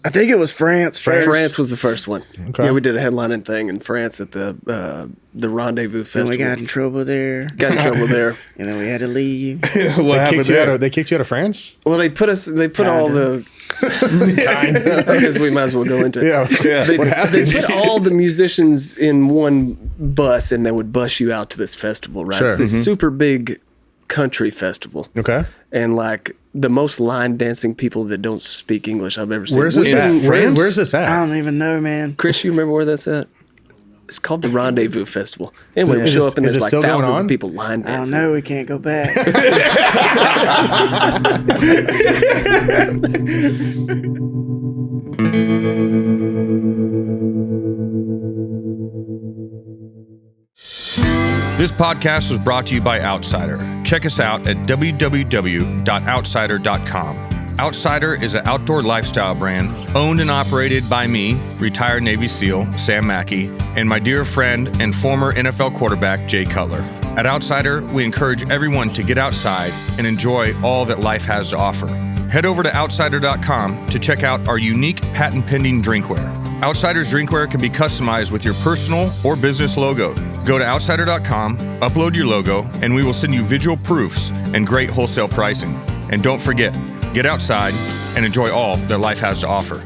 I think it was France. France was the first one. Okay. Yeah, we did a headlining thing in France at the Rendezvous Festival. And we got in trouble there. And then we had to leave. What happened? They kicked you out of France? Well, they put all the... I guess we might as well go into it. Yeah. They put all the musicians in one bus, and they would bus you out to this festival, right? Sure. It's this super big country festival. Okay. And like the most line dancing people that don't speak English I've ever seen. Where's this at? Where's this at? I don't even know, man. Chris, you remember where that's at? It's called the Rendezvous Festival. Anyway, we show up and there's like thousands of people line dancing. I don't know. We can't go back. This podcast was brought to you by Outsider. Check us out at www.outsider.com. Outsider is an outdoor lifestyle brand owned and operated by me, retired Navy SEAL Sam Mackey, and my dear friend and former NFL quarterback Jay Cutler. At Outsider, we encourage everyone to get outside and enjoy all that life has to offer. Head over to outsider.com to check out our unique patent-pending drinkware. Outsider's drinkware can be customized with your personal or business logo. Go to outsider.com, upload your logo, and we will send you visual proofs and great wholesale pricing. And don't forget, get outside and enjoy all that life has to offer.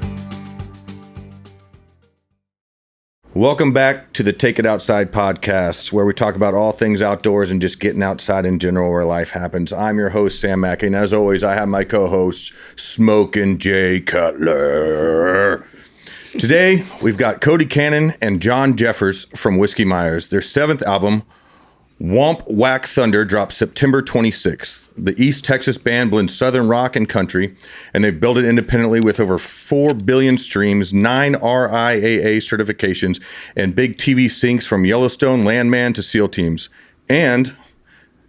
Welcome back to the Take It Outside podcast, where we talk about all things outdoors and just getting outside in general where life happens. I'm your host, Sam Mackey, and as always, I have my co-host, Smokin' Jay Cutler. Today, we've got Cody Cannon and John Jeffers from Whiskey Myers. Their 7th album, Whomp Whack Thunder, dropped September 26th. The East Texas band blends Southern rock and country, and they've built it independently with over 4 billion streams, 9 RIAA certifications, and big TV syncs from Yellowstone, Landman to SEAL teams. And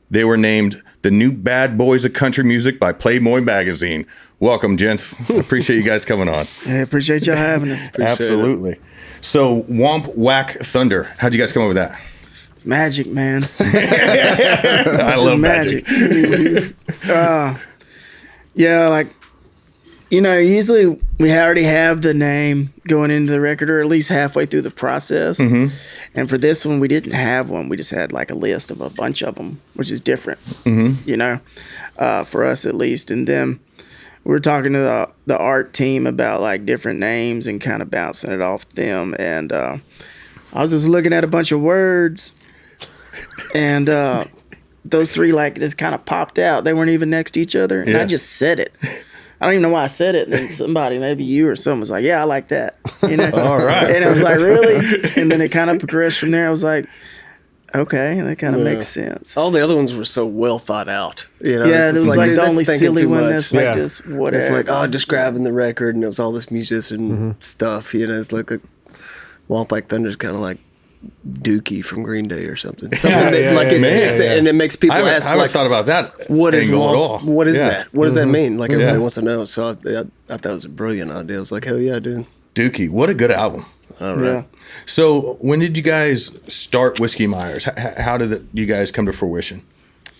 they were named the new bad boys of country music by Playboy magazine. Welcome, gents. I appreciate you guys coming on. Yeah, appreciate y'all having us. Absolutely. So, Whomp Whack Thunder. How'd you guys come up with that? Magic, man. I love magic. Yeah, like, usually we already have the name going into the record, or at least halfway through the process. Mm-hmm. And for this one, we didn't have one. We just had like a list of a bunch of them, which is different, for us at least. And then we were talking to the art team about like different names and kind of bouncing it off them. And I was just looking at a bunch of words, and those three like just kind of popped out. They weren't even next to each other, and I just said it. I don't even know why I said it. And then somebody, maybe you or someone, was like, "Yeah, I like that." All right. And I was like, "Really?" And then it kind of progressed from there. I was like, "Okay, that kind of makes sense." All the other ones were so well thought out. Yeah, it was like the only silly one that's like just whatever. It's like, just grabbing the record, and it was all this musician stuff. It's like a Whomp Whack Thunder's kind of like Dookie from Green Day or something. It sticks, and it makes people ask. I haven't thought about that. What is Whomp? What is that? What does that mean? Like everybody wants to know. So I thought it was a brilliant idea. I was like, hell yeah, dude. Dookie, what a good album. All right. Yeah. So when did you guys start Whiskey Myers? How did you guys come to fruition?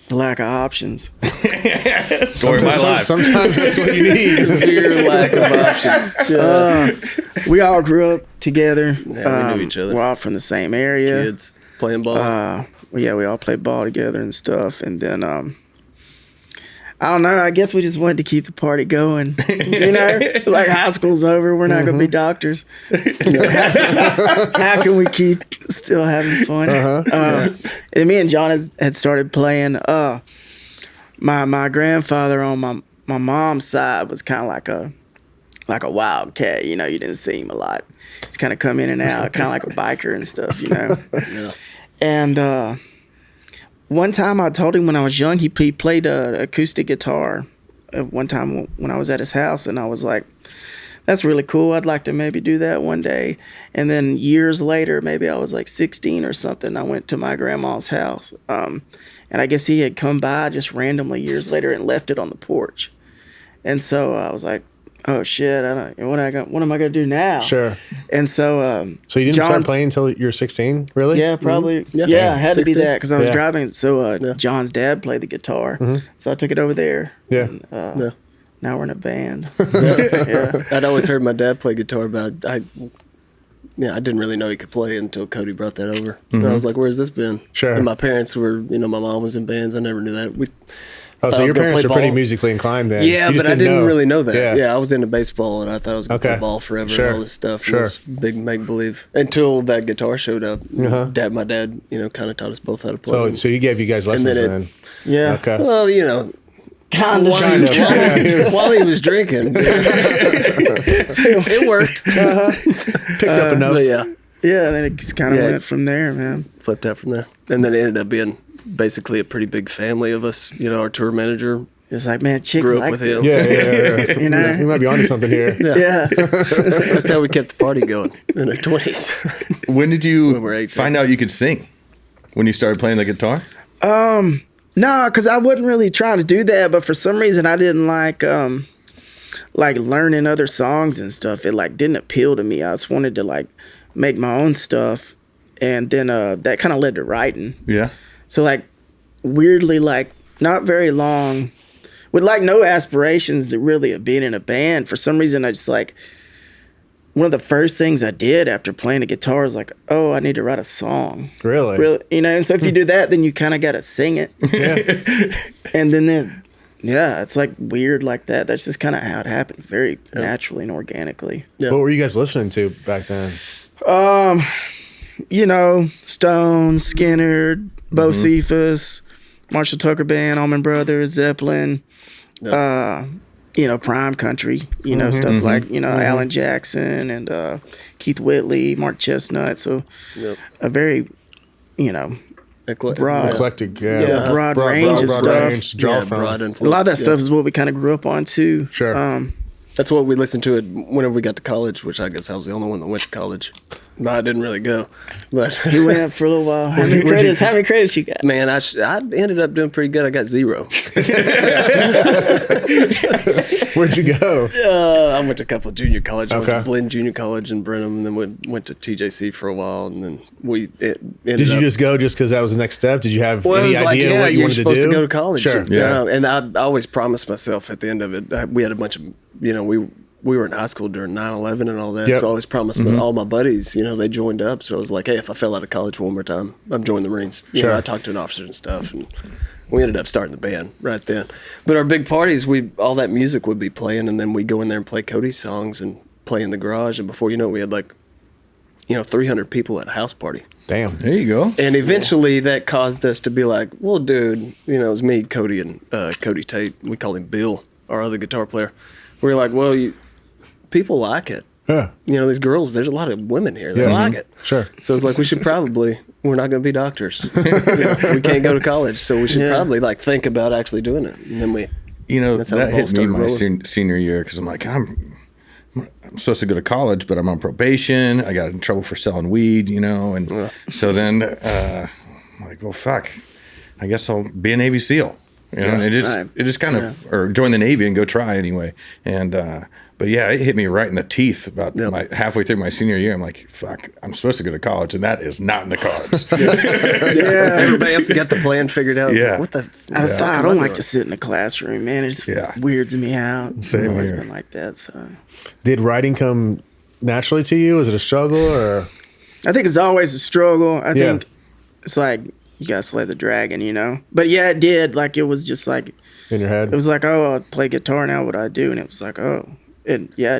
Lack of options. Story of my life. Sometimes that's what you need. Severe lack of options. We all grew up together. Yeah, we knew each other. We're all from the same area. Kids playing ball. We all played ball together and stuff. And then, I don't know. I guess we just wanted to keep the party going. Like high school's over. We're not going to be doctors. How can we keep still having fun? And me and John had started playing. My grandfather on my mom's side was kind of like a wildcat. You didn't see him a lot. He's kind of come in and out, kind of like a biker and stuff. Yeah. And one time I told him when I was young, he played acoustic guitar. One time when I was at his house, and I was like, that's really cool. I'd like to maybe do that one day. And then years later, maybe I was like 16 or something, I went to my grandma's house. And I guess he had come by just randomly years later and left it on the porch. And so I was like, oh shit, what am I gonna do now? Sure. And so so you didn't start playing until you're 16, really? Yeah, probably. Mm-hmm. Yeah, it had 16? To be that because I was driving. So Yeah. John's dad played the guitar, so I took it over there. Yeah. And, now we're in a band. Yeah. I'd always heard my dad play guitar, but I didn't really know he could play until Cody brought that over. And I was like, where's this been? Sure. And my parents were, my mom was in bands. I never knew that. So your parents are pretty musically inclined then? Yeah, but I didn't really know that. Yeah. I was into baseball, and I thought I was going to play ball forever and all this stuff. Sure. And this big make-believe. Until that guitar showed up. My dad, kind of taught us both how to play. So he gave you guys lessons then? Yeah. Okay. Well, Kind of. While he was drinking. It worked. Picked up enough. Yeah, and then it just kind of went from there, man. flipped out from there. And then it ended up being basically a pretty big family of us. Our tour manager. It's like, man, chicks grew up like with him. Yeah. You might be onto something here. Yeah. That's how we kept the party going in our 20s. When did you When we were 18. find out you could sing? When you started playing the guitar? No, because I wasn't really trying to do that, but for some reason I didn't like learning other songs and stuff. It didn't appeal to me. I just wanted to make my own stuff, and then that kind of led to writing. Yeah. So weirdly, not very long, with no aspirations to really of being in a band. For some reason, I just one of the first things I did after playing the guitar was I need to write a song. Really? And so if you do that, then you kind of got to sing it. Yeah. And then it's weird like that. That's just kind of how it happened, very naturally and organically. Yeah. What were you guys listening to back then? Stones, Skinner, Bo Cephas, Marshall Tucker Band, Allman Brothers, Zeppelin, Prime Country, stuff Alan Jackson and Keith Whitley, Mark Chestnut. So a very, broad, eclectic, broad range of stuff. Range to draw from. Broad influence. A lot of that stuff is what we kind of grew up on too. Sure. That's what we listened to whenever we got to college, which I guess I was the only one that went to college. No, I didn't really go. But you went for a little while. How many credits you got? Man, I ended up doing pretty good. I got 0. Where'd you go? I went to a couple of junior colleges. I went to Blinn Junior College in Brenham, and then went to TJC for a while, and then Did you just go just because that was the next step? Did you have any idea what you wanted to do? You're supposed to go to college. Sure. Yeah. And I always promised myself at the end of it, we had a bunch of, we were in high school during 9/11 and all that, so I always promised all my buddies, they joined up. So I was like, hey, if I fell out of college one more time, I'm joining the Marines. Sure. I talked to an officer and stuff, and we ended up starting the band right then. But our big parties, all that music would be playing, and then we'd go in there and play Cody's songs and play in the garage, and before you know it, we had 300 people at a house party. Damn. There you go. And eventually that caused us to be like, well, dude, it was me, Cody, and Cody Tate. We call him Bill, our other guitar player. We were like, well, people like it. Yeah. These girls, there's a lot of women here that like it. Sure. So it's we should probably, we're not going to be doctors. We can't go to college, so we should probably think about actually doing it. And then that hit me my senior year because I'm like, I'm supposed to go to college, but I'm on probation. I got in trouble for selling weed, and so then I'm like, well, fuck, I guess I'll be a Navy SEAL. And it just kind of, or join the Navy and go try anyway. And, but yeah, it hit me right in the teeth about halfway through my senior year. I'm like, fuck, I'm supposed to go to college, and that is not in the cards. Everybody else got the plan figured out. Yeah. What the? I just thought I don't like to sit in the classroom, man. It just weirds me out. Same I've here. been like that. So, did writing come naturally to you? Is it a struggle or? I think it's always a struggle. I think it's you gotta slay the dragon, But yeah, it did. It was just in your head. It was I'll play guitar now. What I do, and it was I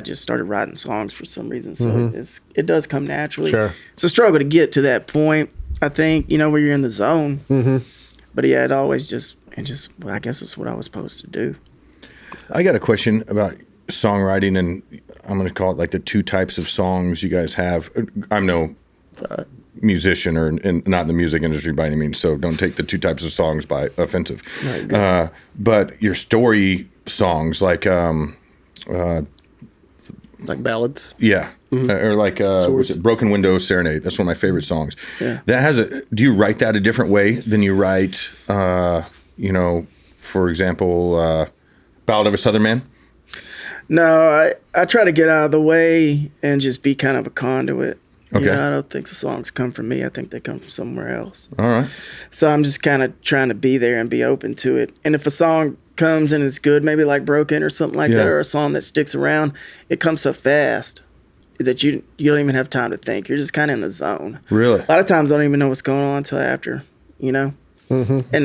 just started writing songs for some reason. So it does come naturally. Sure. It's a struggle to get to that point. I think where you're in the zone. Mm-hmm. But yeah, it always I guess it's what I was supposed to do. I got a question about songwriting, and I'm going to call it the two types of songs you guys have. I'm no musician or not in the music industry by any means, so don't take the two types of songs by offensive. But your story songs, ballads. Yeah. Or what's it? Broken Window Serenade. That's one of my favorite songs. Yeah. Do you write that a different way than you write, for example, Ballad of a Southern Man? No, I try to get out of the way and just be kind of a conduit. Okay. I don't think the songs come from me. I think they come from somewhere else. All right. So I'm just kind of trying to be there and be open to it. And if a song comes and it's good, maybe like Broken or something like that, or a song that sticks around, it comes so fast that you don't even have time to think. You're just kind of in the zone. Really? A lot of times I don't even know what's going on until after, And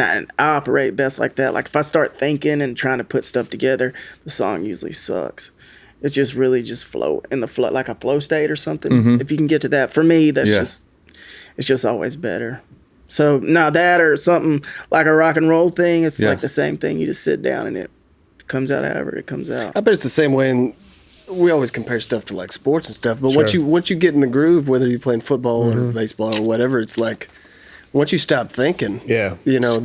I operate best like that. Like if I start thinking and trying to put stuff together, the song usually sucks. It's just really just flow in the flow, like a flow state or something. If you can get to that, for me, it's just always better. So now that or something like a rock and roll thing, it's like the same thing. You just sit down and it comes out however it comes out. I bet it's the same way. And we always compare stuff to like sports and stuff. But once you get in the groove, whether you're playing football or baseball or whatever, it's like once you stop thinking, then get out of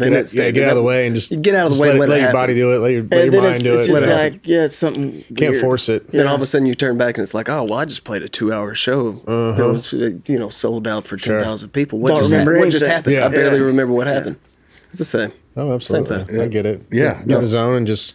the way and just get out of the way. Let your body do it. Let your mind do it. It's just like it's something. Can't force it. Then all of a sudden you turn back and it's like, oh well, I just played a 2-hour show that was sold out for 10,000 people. What just happened? I barely remember what happened. It's the same. Oh, absolutely. Same thing. I get it. Yeah. Get in the zone and just.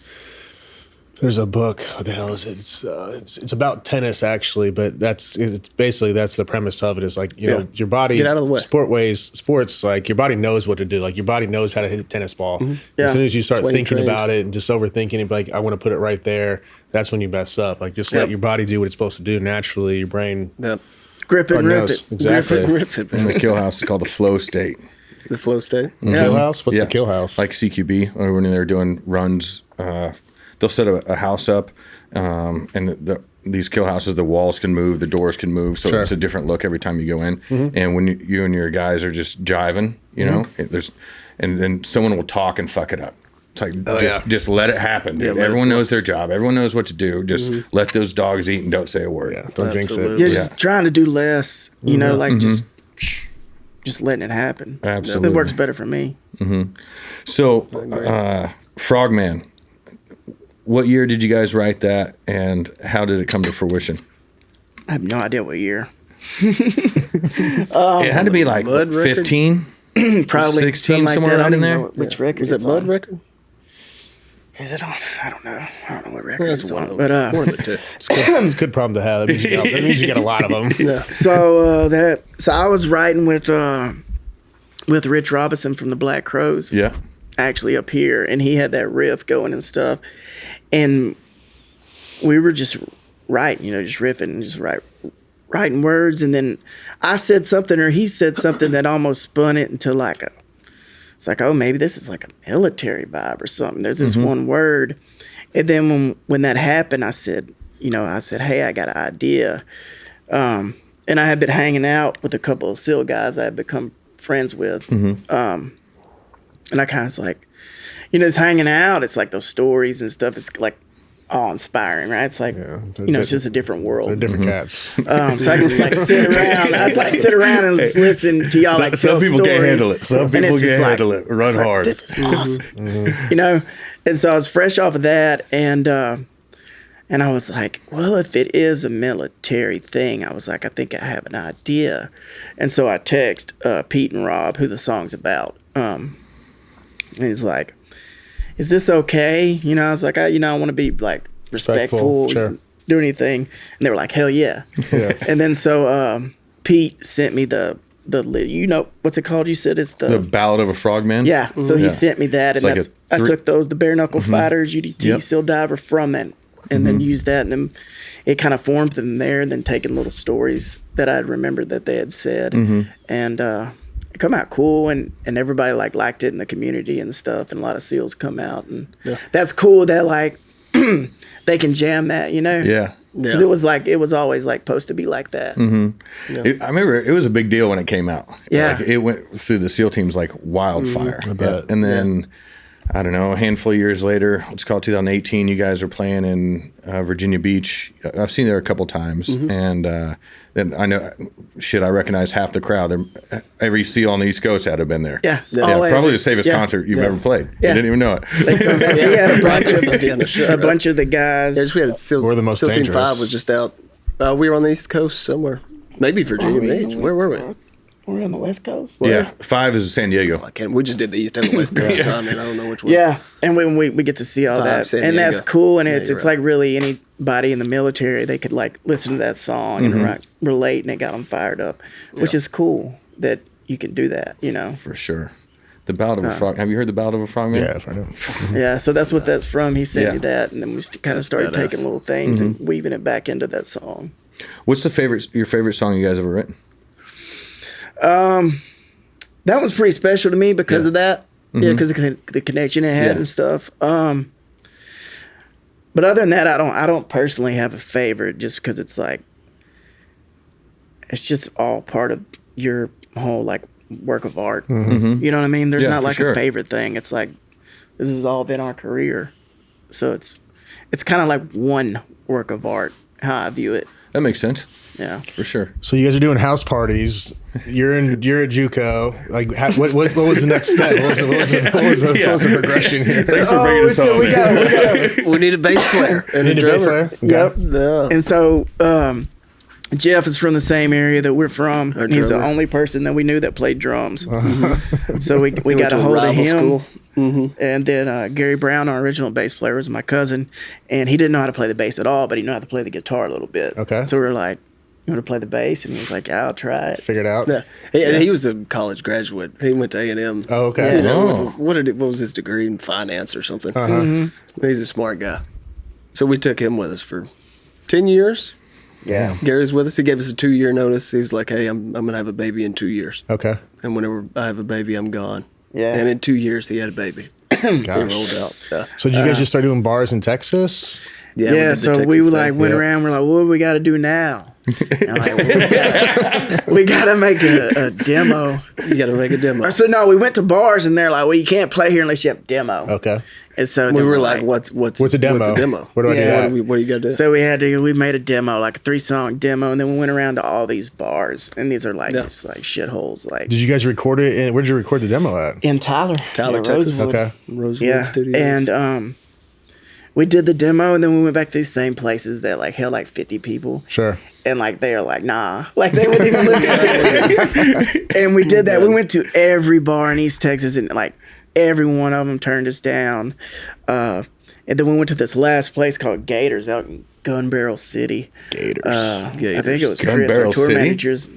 There's a book. What the hell is it? It's about tennis actually, but that's the premise of it. Is like know your body get out of the way. Sports like your body knows what to do. Like your body knows how to hit a tennis ball. As soon as you start thinking about it and just overthinking it, like I want to put it right there. That's when you mess up. Like just let your body do what it's supposed to do naturally. Your brain grip it and rip it. Exactly. Grip it, rip it. In the kill house, it's called the flow state. The flow state. Kill house. What's the kill house? Like CQB, or when they're doing runs. They'll set a house up, and these kill houses, the walls can move, the doors can move, so it's a different look every time you go in. And when you and your guys are just jiving, and then someone will talk and fuck it up. It's like just let it happen. Dude. Everyone knows their job. Everyone knows what to do. Just let those dogs eat and don't say a word. Yeah, don't jinx it. You're just trying to do less. Just letting it happen. Absolutely, it works better for me. So, Frogman. What year did you guys write that, and how did it come to fruition? I have no idea what year. It had to be like 15, probably 16, somewhere around in there. Which record? Was it Mud record? Is it on? I don't know. I don't know what record it's on. But one of the two. It's a good problem to have. That means you got a lot of them. Yeah. So I was writing with Rich Robinson from the Black Crowes. Yeah. Actually up here, and he had that riff going and stuff, and we were just writing, just riffing and just writing words, and then I said something or he said something that almost spun it into it's like, oh, maybe this is like a military vibe or something. There's this one word, and then when that happened, I said, hey, I got an idea, and I had been hanging out with a couple of SEAL guys I had become friends with. And I kind of was like, just hanging out. It's like those stories and stuff. It's like awe-inspiring, right? It's like, it's just a different world. They're different cats. So I can just sit around. I was sit around and just listen to y'all tell some people stories. can't handle it. Some people can't handle it. Run hard. This is awesome. And so I was fresh off of that, and I was like, well, if it is a military thing, I was like, I think I have an idea. And so I text Pete and Rob, who the song's about. And he's like, is this okay? I was like, I want to be like respectful, do anything. And they were like, hell yeah. And then so Pete sent me the what's it called? You said it's the Ballad of a Frogman. Yeah. So he sent me that, and I took those, the Bare Knuckle Fighters, UDT, Seal Diver from it, and then used that, and then it kind of formed from there, and then taking little stories that I'd remembered that they had said, and it come out cool, and everybody liked it in the community and stuff, and a lot of SEALs come out, and that's cool that they can jam that, Yeah. Because it was always supposed to be like that. I remember it was a big deal when it came out. Yeah. It went through the SEAL teams like wildfire. I bet. And then I don't know, a handful of years later, let's call it 2018, you guys are playing in Virginia Beach. I've seen there a couple times, and then I recognize half the crowd. Every SEAL on the East Coast had to have been there. Yeah, probably the safest concert you've ever played. Yeah. You didn't even know it. We had a bunch of the guys. Yeah, just we had SEAL, we're the most SEAL Team dangerous. 5 was just out. We were on the East Coast somewhere. Maybe Virginia Beach. Where were we? We're on the West Coast. Yeah, 5 is San Diego. We just did the East and the West Coast. So, I don't know which one. Yeah, and when we get to see all 5, that, San and that's Diego. cool, and it's right. like really anybody in the military, they could listen to that song and relate, and it got them fired up, which is cool that you can do that, For sure. The Ballad of a Frog. Have you heard the Ballad of a Frogman? Yeah, I know. Yeah, so that's what that's from. He sent me that, and then we kind of started Badass. taking little things and weaving it back into that song. What's your favorite song you guys ever written? That was pretty special to me because of that. Yeah, because of the connection it had and stuff. But other than that, I don't personally have a favorite, just because it's like it's just all part of your whole like work of art. You know what I mean? There's not like a favorite thing. It's like this has all been our career, so it's kind of like one work of art. How I view it. That makes sense. Yeah, for sure. So you guys are doing house parties. You're at JUCO. Like, what was the next step? What was the progression here? Thanks for bringing us home. We need a bass player and a drummer. Okay. Yep. Yeah. And so Jeff is from the same area that we're from. And he's the only person that we knew that played drums. So we got a hold of him. School. And then Gary Brown, our original bass player, was my cousin. And he didn't know how to play the bass at all, but he knew how to play the guitar a little bit. Okay. So we were like, you want to play the bass? And he was like, I'll try it. Figured out. Yeah. He was a college graduate. He went to A&M. Oh, okay. You know, what was his degree in finance or something? He's a smart guy. So we took him with us for 10 years. Yeah. Gary's with us. He gave us a 2-year notice. He was like, hey, I'm going to have a baby in 2 years. Okay. And whenever I have a baby, I'm gone. Yeah. And in 2 years, he had a baby. He Gosh. rolled out. Yeah. So did you guys just start doing bars in Texas? Yeah, Yeah, so we like went Yeah. around. We're like, what do we got to do now? And I'm like, well, we got to make a demo. You got to make a demo. So no, we went to bars and they're like, well, you can't play here unless you have a demo. Okay. And so We then were like, what's a demo? What's a demo? Where do I do that? What do you got to do? So we made a demo, like a 3-song demo, and then we went around to all these bars, and these are like just like shitholes, like Did you guys record it? Where did you record the demo at? in Tyler, Texas. Rosewood. Okay. Rosewood Studios. And we did the demo, and then we went back to these same places that like held like 50 people. Sure. And like they are like, nah, like they wouldn't even listen to it. And we did that. We went to every bar in East Texas, and like every one of them turned us down. And then we went to this last place called Gators out in Gun Barrel City. Gators. I think it was Gun Chris, Barrel our tour City? managers.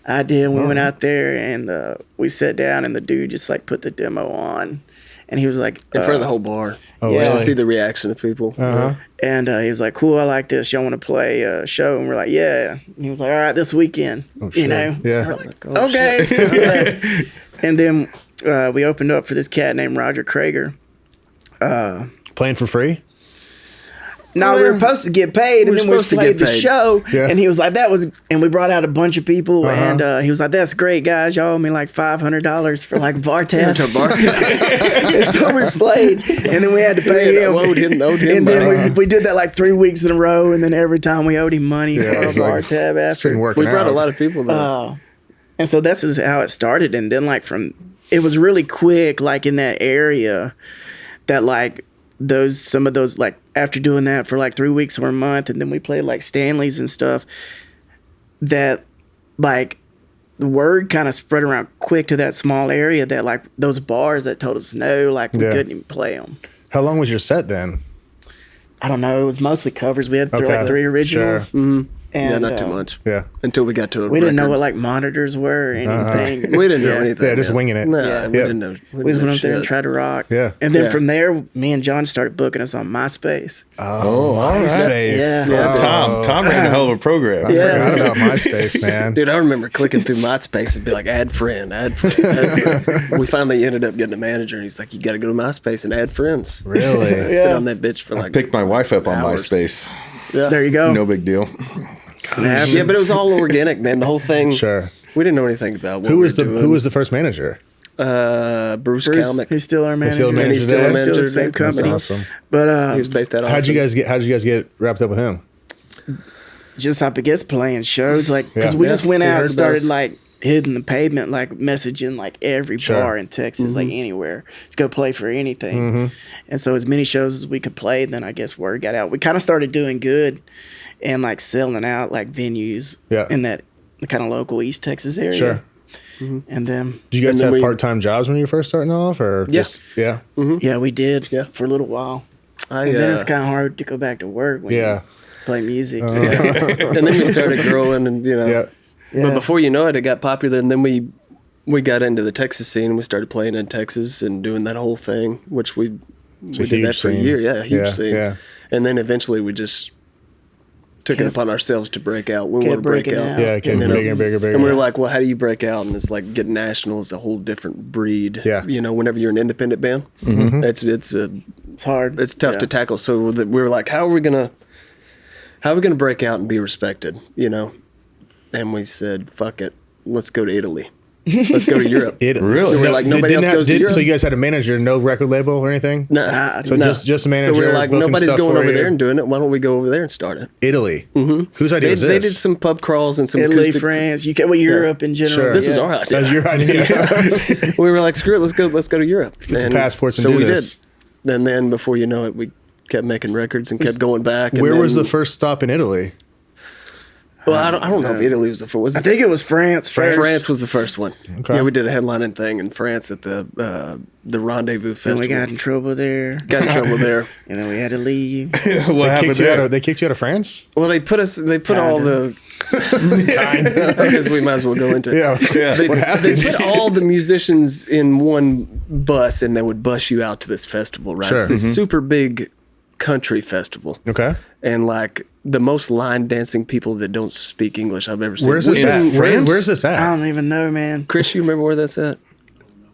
I did. We went out there and we sat down, and the dude just like put the demo on, and he was like, in front of the whole bar. Oh, yeah. Just to really? see the reaction of people. and he was like, cool, I like this. Y'all want to play a show? And we're like, yeah. And he was like, all right, this weekend. Oh, sure. You know? Yeah. We're like, Oh, okay. Yeah. And then we opened up for this cat named Roger Krager. Playing for free? No, we were supposed to get paid, and then we played the show, Yeah. and he was like, and we brought out a bunch of people, and he was like, that's great, guys, y'all owe me like $500 for like bar tab. And so we played, and then we had to pay him. Owed him And money. then we did that like 3 weeks in a row, and then every time we owed him money Yeah, for it our was bar like, tab It's been after. working We brought out. a lot of people though. And so that's just how it started, and then like it was really quick, like in that area, that like some of those like after doing that for like 3 weeks or a month, and then we played like Stanley's and stuff, that like the word kind of spread around quick to that small area, that like those bars that told us no, like we couldn't even play them. How long was your set then? I don't know. It was mostly covers. We had Okay. like 3 originals. Sure. And, Yeah, not too much. Yeah. Until we got to a We didn't know record. what like monitors were or anything. We didn't know anything. Yeah, just man. winging it. No, Yeah. we Yeah. didn't know. We just went up there and tried to rock. Yeah. And then Yeah. from there, me and John started booking us on MySpace. Oh, all right. MySpace. Yeah. Tom ran a hell of a program. I forgot about MySpace, man. Dude, I remember clicking through MySpace and be like, add friend, add friend, add friend. We finally ended up getting a manager, and he's like, you got to go to MySpace and add friends. Really? Sit on that bitch for like Picked my wife up on hours. MySpace. Yeah. There you go. No big deal. Yeah, but it was all organic, man. The whole thing. Sure. We didn't know anything about what Who we was were the doing. Who was the first manager? Bruce Bruce, Kalmick. he's still our manager. still a manager He's there? still Manager the same there. company. That's awesome. But He was based out of How'd you Austin. guys get wrapped up with him? just I guess playing shows, like because Yeah. we just went we out heard and started those. like hitting the pavement, like messaging like every Sure. bar in Texas, like anywhere to go play for anything. And so as many shows as we could play, then I guess word got out. We kind of started doing good and like selling out like venues in that kind of local East Texas area. Sure. And then Did you guys And then have we- part-time jobs when you were first starting off, or just yeah? yeah, we did for a little while. And then it's kind of hard to go back to work when you play music. And then we started growing, and Yeah. But before you know it, it got popular, and then we we got into the Texas scene. We started playing in Texas and doing that whole thing, which we did that for a year. Yeah, huge scene. Yeah. And then eventually we just took it upon ourselves to break out. We want to break out. Yeah, it kept bigger and bigger. And we were like, well, how do you break out? And it's like getting national is a whole different breed. Yeah. You know, whenever you're an independent band, it's hard. It's tough to tackle. So we were like, how are we gonna break out and be respected? You know? And we said, fuck it, let's go to Italy. Let's go to Europe. Really? We're like, nobody else goes to Europe. So you guys had a manager, no record label or anything? No. So just a manager. So we're like, nobody's going over there and doing it. Why don't we go over there and start it? Italy. Mm-hmm. Whose idea was this? They did some pub crawls and some Italy, acoustic. France. You can Europe in general. Sure. This was our idea. That was your idea. We were like, screw it, let's go to Europe. Get some passports and so do we this. did. And then before you know it, we kept making records and kept going back. And Where was the first stop in Italy? Well, I don't know if Italy was the first. I think it was France. France was the first one. Okay. Yeah, we did a headlining thing in France at the Rendezvous Festival. And we got in trouble there. And then we had to leave. What happened there? They kicked you out of France? Well, they put all the. I guess we might as well go into it. Yeah. They put all the musicians in one bus, and they would bus you out to this festival, right? Sure. It's this super big country festival. Okay. And like the most line dancing people that don't speak English I've ever seen. Where's this at? Where's this at? I don't even know, man. Chris, you remember where that's at?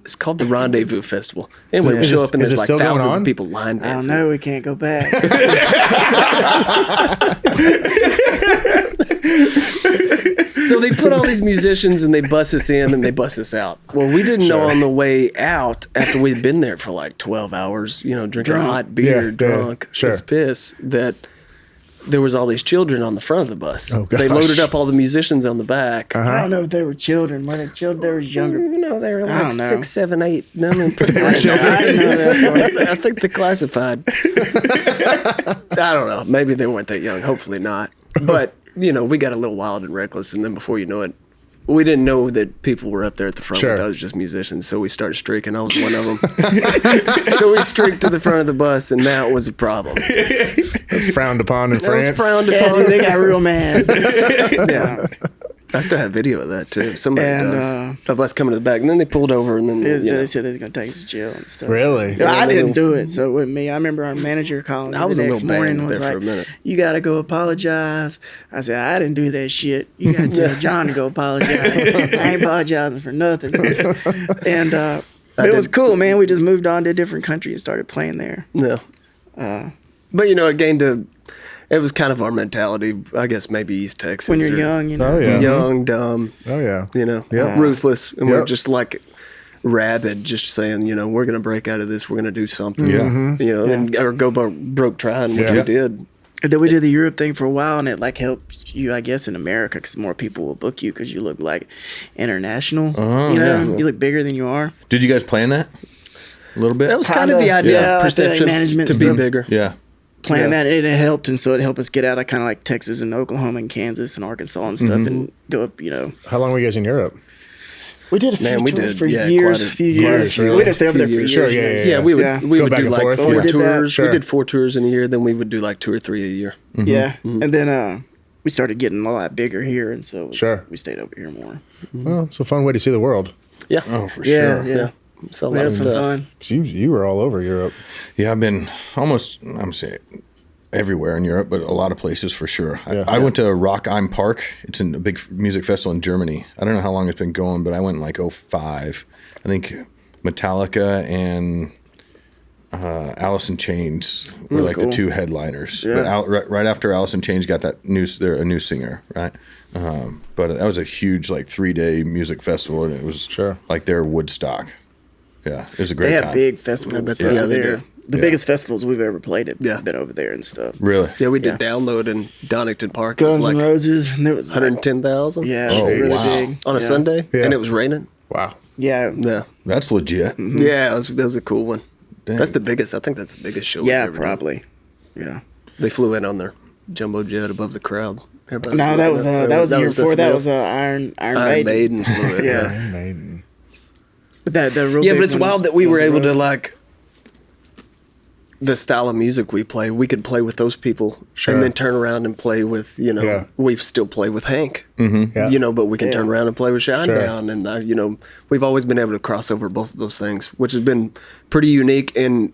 It's called the Rendezvous Festival. Anyway, we show up and there's like thousands of people line dancing. I don't know. We can't go back. So they put all these musicians and they bus us in and they bus us out. Well, we didn't know on the way out, after we'd been there for like 12 hours, you know, drinking hot beer, drunk, as piss, that there was all these children on the front of the bus. Oh, they loaded up all the musicians on the back. I don't know if they were children. Were they children? They were younger. No, they were like 6, 7, 8. No, I think they classified. I don't know. Maybe they weren't that young. Hopefully not. But, you know, we got a little wild and reckless. And then before you know it, we didn't know that people were up there at the front. We thought it was just musicians. So we started streaking. I was one of them. So we streaked to the front of the bus, and that was a problem. That's frowned upon in France. That was frowned upon. Dude, they got real mad. Yeah. I still have video of that, too. Somebody does. Of us coming to the back. And then they pulled over, and then they said they was going to take us to jail and stuff. Really? Yeah, I didn't do it, so it wasn't me. I remember our manager calling me the next morning and was like, you got to go apologize. I said, I didn't do that shit. You got to tell John to go apologize. I ain't apologizing for nothing. And it was cool, man. We just moved on to a different country and started playing there. Yeah. But, you know, it was kind of our mentality, I guess maybe East Texas. When you're young, you know. Oh, yeah. Young, dumb. Oh, yeah. You know, ruthless. And we're just like rabid, just saying, you know, we're going to break out of this. We're going to do something. Yeah. Mm-hmm. You know, or go broke trying, which we did. And then we did the Europe thing for a while, and it like helped you, I guess, in America because more people will book you because you look like international. You know, you look bigger than you are. Did you guys plan that a little bit? That was kind of the idea, perception management to be bigger. Yeah. Plan that, and it helped, and so it helped us get out of kind of like Texas and Oklahoma and Kansas and Arkansas and stuff, and go up, you know. How long were you guys in Europe? We did a few tours for years, a few years. Really? We didn't stay over there for years. Sure, Yeah, we would do like 4 tours. Sure. We did 4 tours in a year, then we would do like 2 or 3 a year. Mm-hmm. Yeah, and then we started getting a lot bigger here, and so we stayed over here more. Well, it's a fun way to see the world. Yeah. Oh, for sure. Yeah. So a lot of stuff. Fun. You were all over Europe. Yeah, I've been almost, I'm saying, everywhere in Europe, but a lot of places for sure. I went to Rock am Park. It's a big music festival in Germany. I don't know how long it's been going, but I went in like 2005. I think Metallica and Alice in Chains were like the 2 headliners. Yeah. But right after Alice in Chains got that they're a new singer, right? But that was a huge like 3-day music festival, and it was like their Woodstock. Yeah, it was a great time. They have big festivals. Yeah, they do. The biggest festivals we've ever played have been over there and stuff. Really? Yeah, we did Download in Donington Park. Guns it was like N' Roses, and it was 110,000. Yeah, it was really big. On a Sunday, and it was raining. Wow. Yeah. That's legit. Mm-hmm. Yeah, it was a cool one. Dang. That's the biggest. I think that's the biggest show. Yeah, we've ever probably. Done. Yeah. They flew in on their jumbo jet above the crowd. No, that was the year before. That was Iron Maiden flew in. Yeah. Iron Maiden. But the real but it's wild that we were able to like the style of music we play, we could play with those people and then turn around and play with, we still play with Hank, but we can turn around and play with Shinedown. And, we've always been able to cross over both of those things, which has been pretty unique. And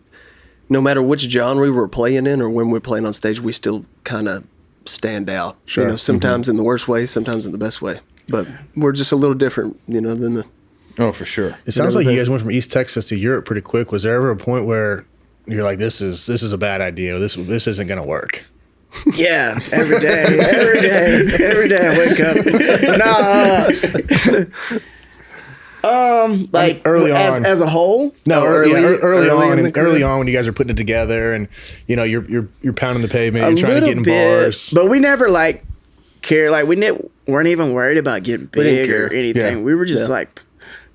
no matter which genre we're playing in or when we're playing on stage, we still kind of stand out, sometimes in the worst way, sometimes in the best way. But we're just a little different, than the... Oh, for sure. It sounds like you guys went from East Texas to Europe pretty quick. Was there ever a point where you're like, this is a bad idea. This isn't going to work? Yeah, every day I wake up. Like early on as a whole. No, early on when you guys are putting it together and you're pounding the pavement, you're trying to get in bars. But we never care. Like we weren't even worried about getting big or anything. Yeah. We were just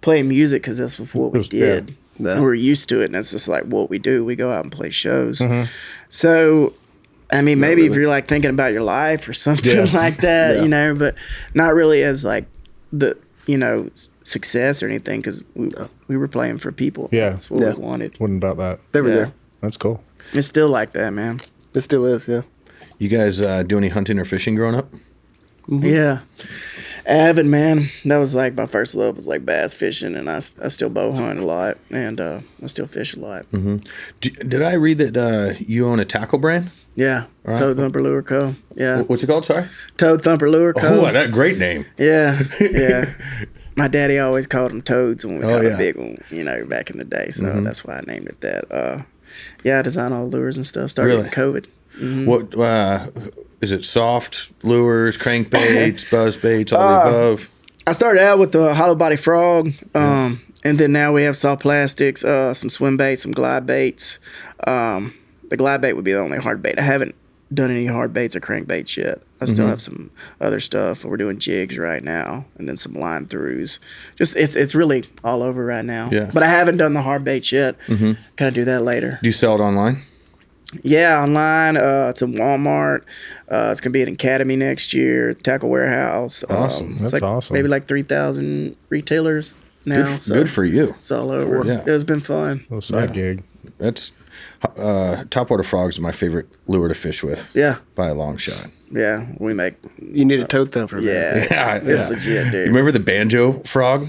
playing music because that's what we did. Yeah. And we're used to it, and that's just like what we do. We go out and play shows. Mm-hmm. So, I mean, maybe if you're thinking about your life or something like that, but not really as the success or anything, because we were playing for people. Yeah, that's what we wanted. Wasn't about that. They were there. That's cool. It's still like that, man. It still is. Yeah. You guys do any hunting or fishing growing up? Mm-hmm. Yeah. Avid, man. That was my first love was bass fishing, and I still bow hunt a lot, and I still fish a lot. Mm-hmm. Did I read that you own a tackle brand? Yeah, right. Toad Thumper Lure Co. Yeah. What's it called? Sorry. Toad Thumper Lure Co. Oh, that great name. Yeah, yeah. My daddy always called them toads when we caught a big one, back in the day. So that's why I named it that. I design all the lures and stuff. Started in COVID. Mm-hmm. What is it? Soft lures, crankbaits, buzz baits, all the above. I started out with the hollow body frog, and then now we have soft plastics, some swim baits, some glide baits. The glide bait would be the only hard bait. I haven't done any hard baits or crankbaits yet. I still have some other stuff. We're doing jigs right now, and then some line throughs. Just it's really all over right now. Yeah. But I haven't done the hard baits yet. Mm-hmm. Can I do that later? Do you sell it online? Yeah, online. It's in Walmart. It's gonna be at Academy next year. Tackle Warehouse. Awesome. That's awesome. Maybe 3,000 retailers now. Good for you. It's all over. Yeah. It's been fun. Little side gig. That's topwater frogs are my favorite lure to fish with. Yeah, by a long shot. Yeah, we make. You need a toad thumper. Yeah, it's legit, dude. You remember the banjo frog?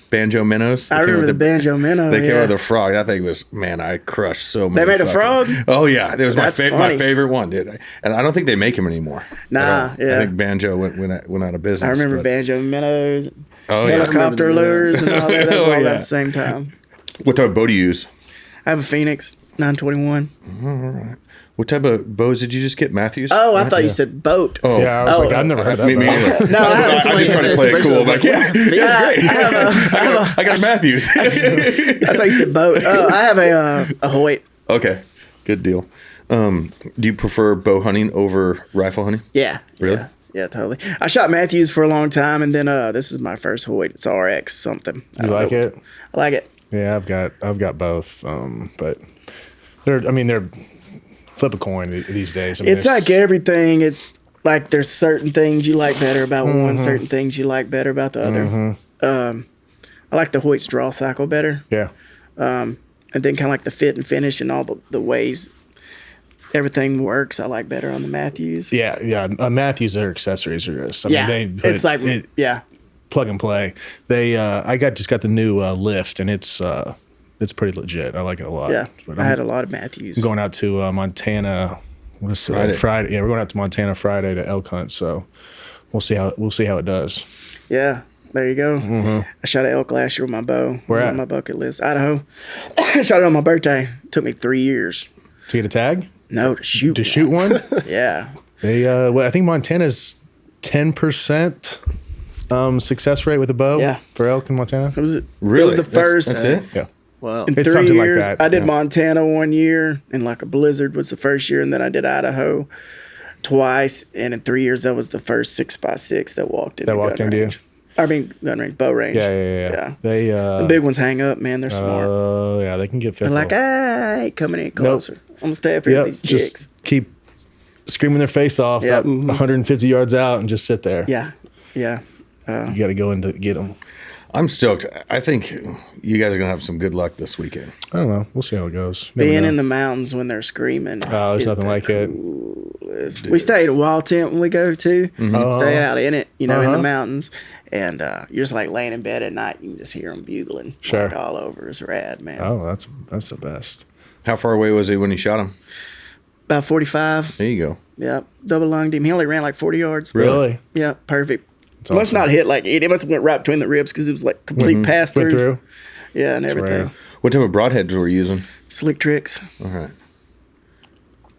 Banjo minnows. I remember the banjo minnow. They came with a frog. That thing was, man, I crushed so many. They made a frog? Oh yeah, it was my favorite one, dude. And I don't think they make them anymore. Nah, yeah. I think banjo went out of business. I remember banjo minnows. Oh helicopter lures and all that. That was all at the same time. What type of bow do you use? I have a Phoenix 921. All right. What type of bows did you just get, Matthews? Oh, I thought you said boat. Oh, yeah. I was I've never heard that. Me either. No, I just trying to play it cool. Like, yeah, that's great. I got a Matthews. I thought you said boat. I have a Hoyt. Okay, good deal. Do you prefer bow hunting over rifle hunting? Yeah. Really? Yeah, totally. I shot Matthews for a long time, and then this is my first Hoyt. It's RX something. You like it? I like it. Yeah, I've got both, but they're flip a coin these days. It's like everything. It's like there's certain things you like better about one, certain things you like better about the other. I like the Hoyt's draw cycle better. Yeah. And then kind of like the fit and finish and all the ways everything works. I like better on the Matthews. Yeah. Matthews, their accessories are just. Plug and play. I just got the new lift, and it's pretty legit. I like it a lot. Yeah, I had a lot of Matthews. I'm going out to Montana Friday. Yeah, we're going out to Montana Friday to elk hunt. So we'll see how it does. Yeah, there you go. Mm-hmm. I shot an elk last year with my bow. Where at? On my bucket list, Idaho. I shot it on my birthday. It took me 3 years to get a tag. No, to shoot. To shoot one. Yeah. They I think Montana's 10%. Success rate with a bow. Yeah. For elk in Montana. Really? It was the first. That's it. Yeah. Wow. In it's 3 something years, like that. I did Montana 1 year, and a blizzard was the first year, and then I did Idaho twice, and in 3 years that was the first 6x6 that walked into you. I mean, gun range, bow range. Yeah. They the big ones hang up, man. They're smart. Oh yeah, they can get fickle. They're like, I ain't coming in closer. Nope. I'm gonna stay up here with these jigs. Just keep screaming their face off about 150 yards out and just sit there. Yeah. You got to go in to get them. I'm stoked. I think you guys are gonna have some good luck this weekend. I don't know. We'll see how it goes. Being in the mountains when they're screaming. Oh, there's nothing like it. We stayed at a wild tent when we go to. Stay out in it, in the mountains. And you're just like laying in bed at night. You can just hear them bugling like, all over. It's rad, man. Oh, that's the best. How far away was he when you shot him? About 45. There you go. Yep. Double lunged him. He only ran like 40 yards. Really? Yeah, perfect. That's Must awesome. not hit like it. It must have went right between the ribs because it was like complete pass Went through. through. Yeah, and everything. rare. What type of broadheads were you using? Slick tricks. All right.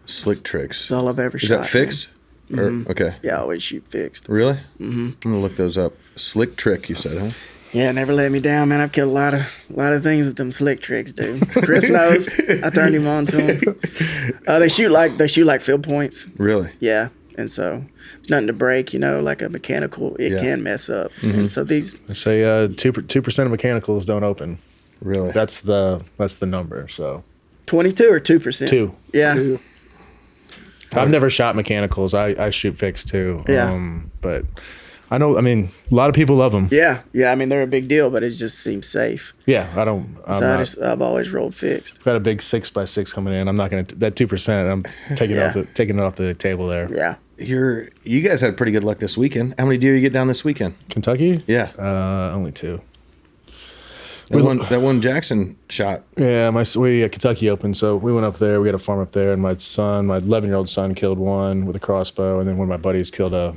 Slick tricks. That's all I've ever Is shot. that fixed? Or, okay. Yeah, I always shoot fixed. Really? Mm-hmm. I'm gonna look those up. Slick trick, you said, huh? Yeah, never let me down, man. I've killed a lot of things with them slick tricks, dude. Chris knows. I turned him on to them. They shoot like field points. Really? Yeah, and so there's nothing to break. Like a mechanical, it can mess up. And so these. They say 2% of mechanicals don't open. Really? That's the number. So 22 or 2%. 2. Yeah. 2. I've never shot mechanicals. I shoot fixed too. Yeah. But I know. I mean, a lot of people love them. Yeah. I mean, they're a big deal, but it just seems safe. Yeah. I don't. I've always rolled fixed. Got a big 6x6 coming in. I'm not gonna that 2%. I'm taking it off the table there. Yeah. You guys had pretty good luck this weekend. How many deer you get down this weekend? Kentucky? Yeah. Only 2. That one Jackson shot. Yeah, we at Kentucky Open, so we went up there. We had a farm up there, and my 11-year-old son, killed one with a crossbow, and then one of my buddies killed a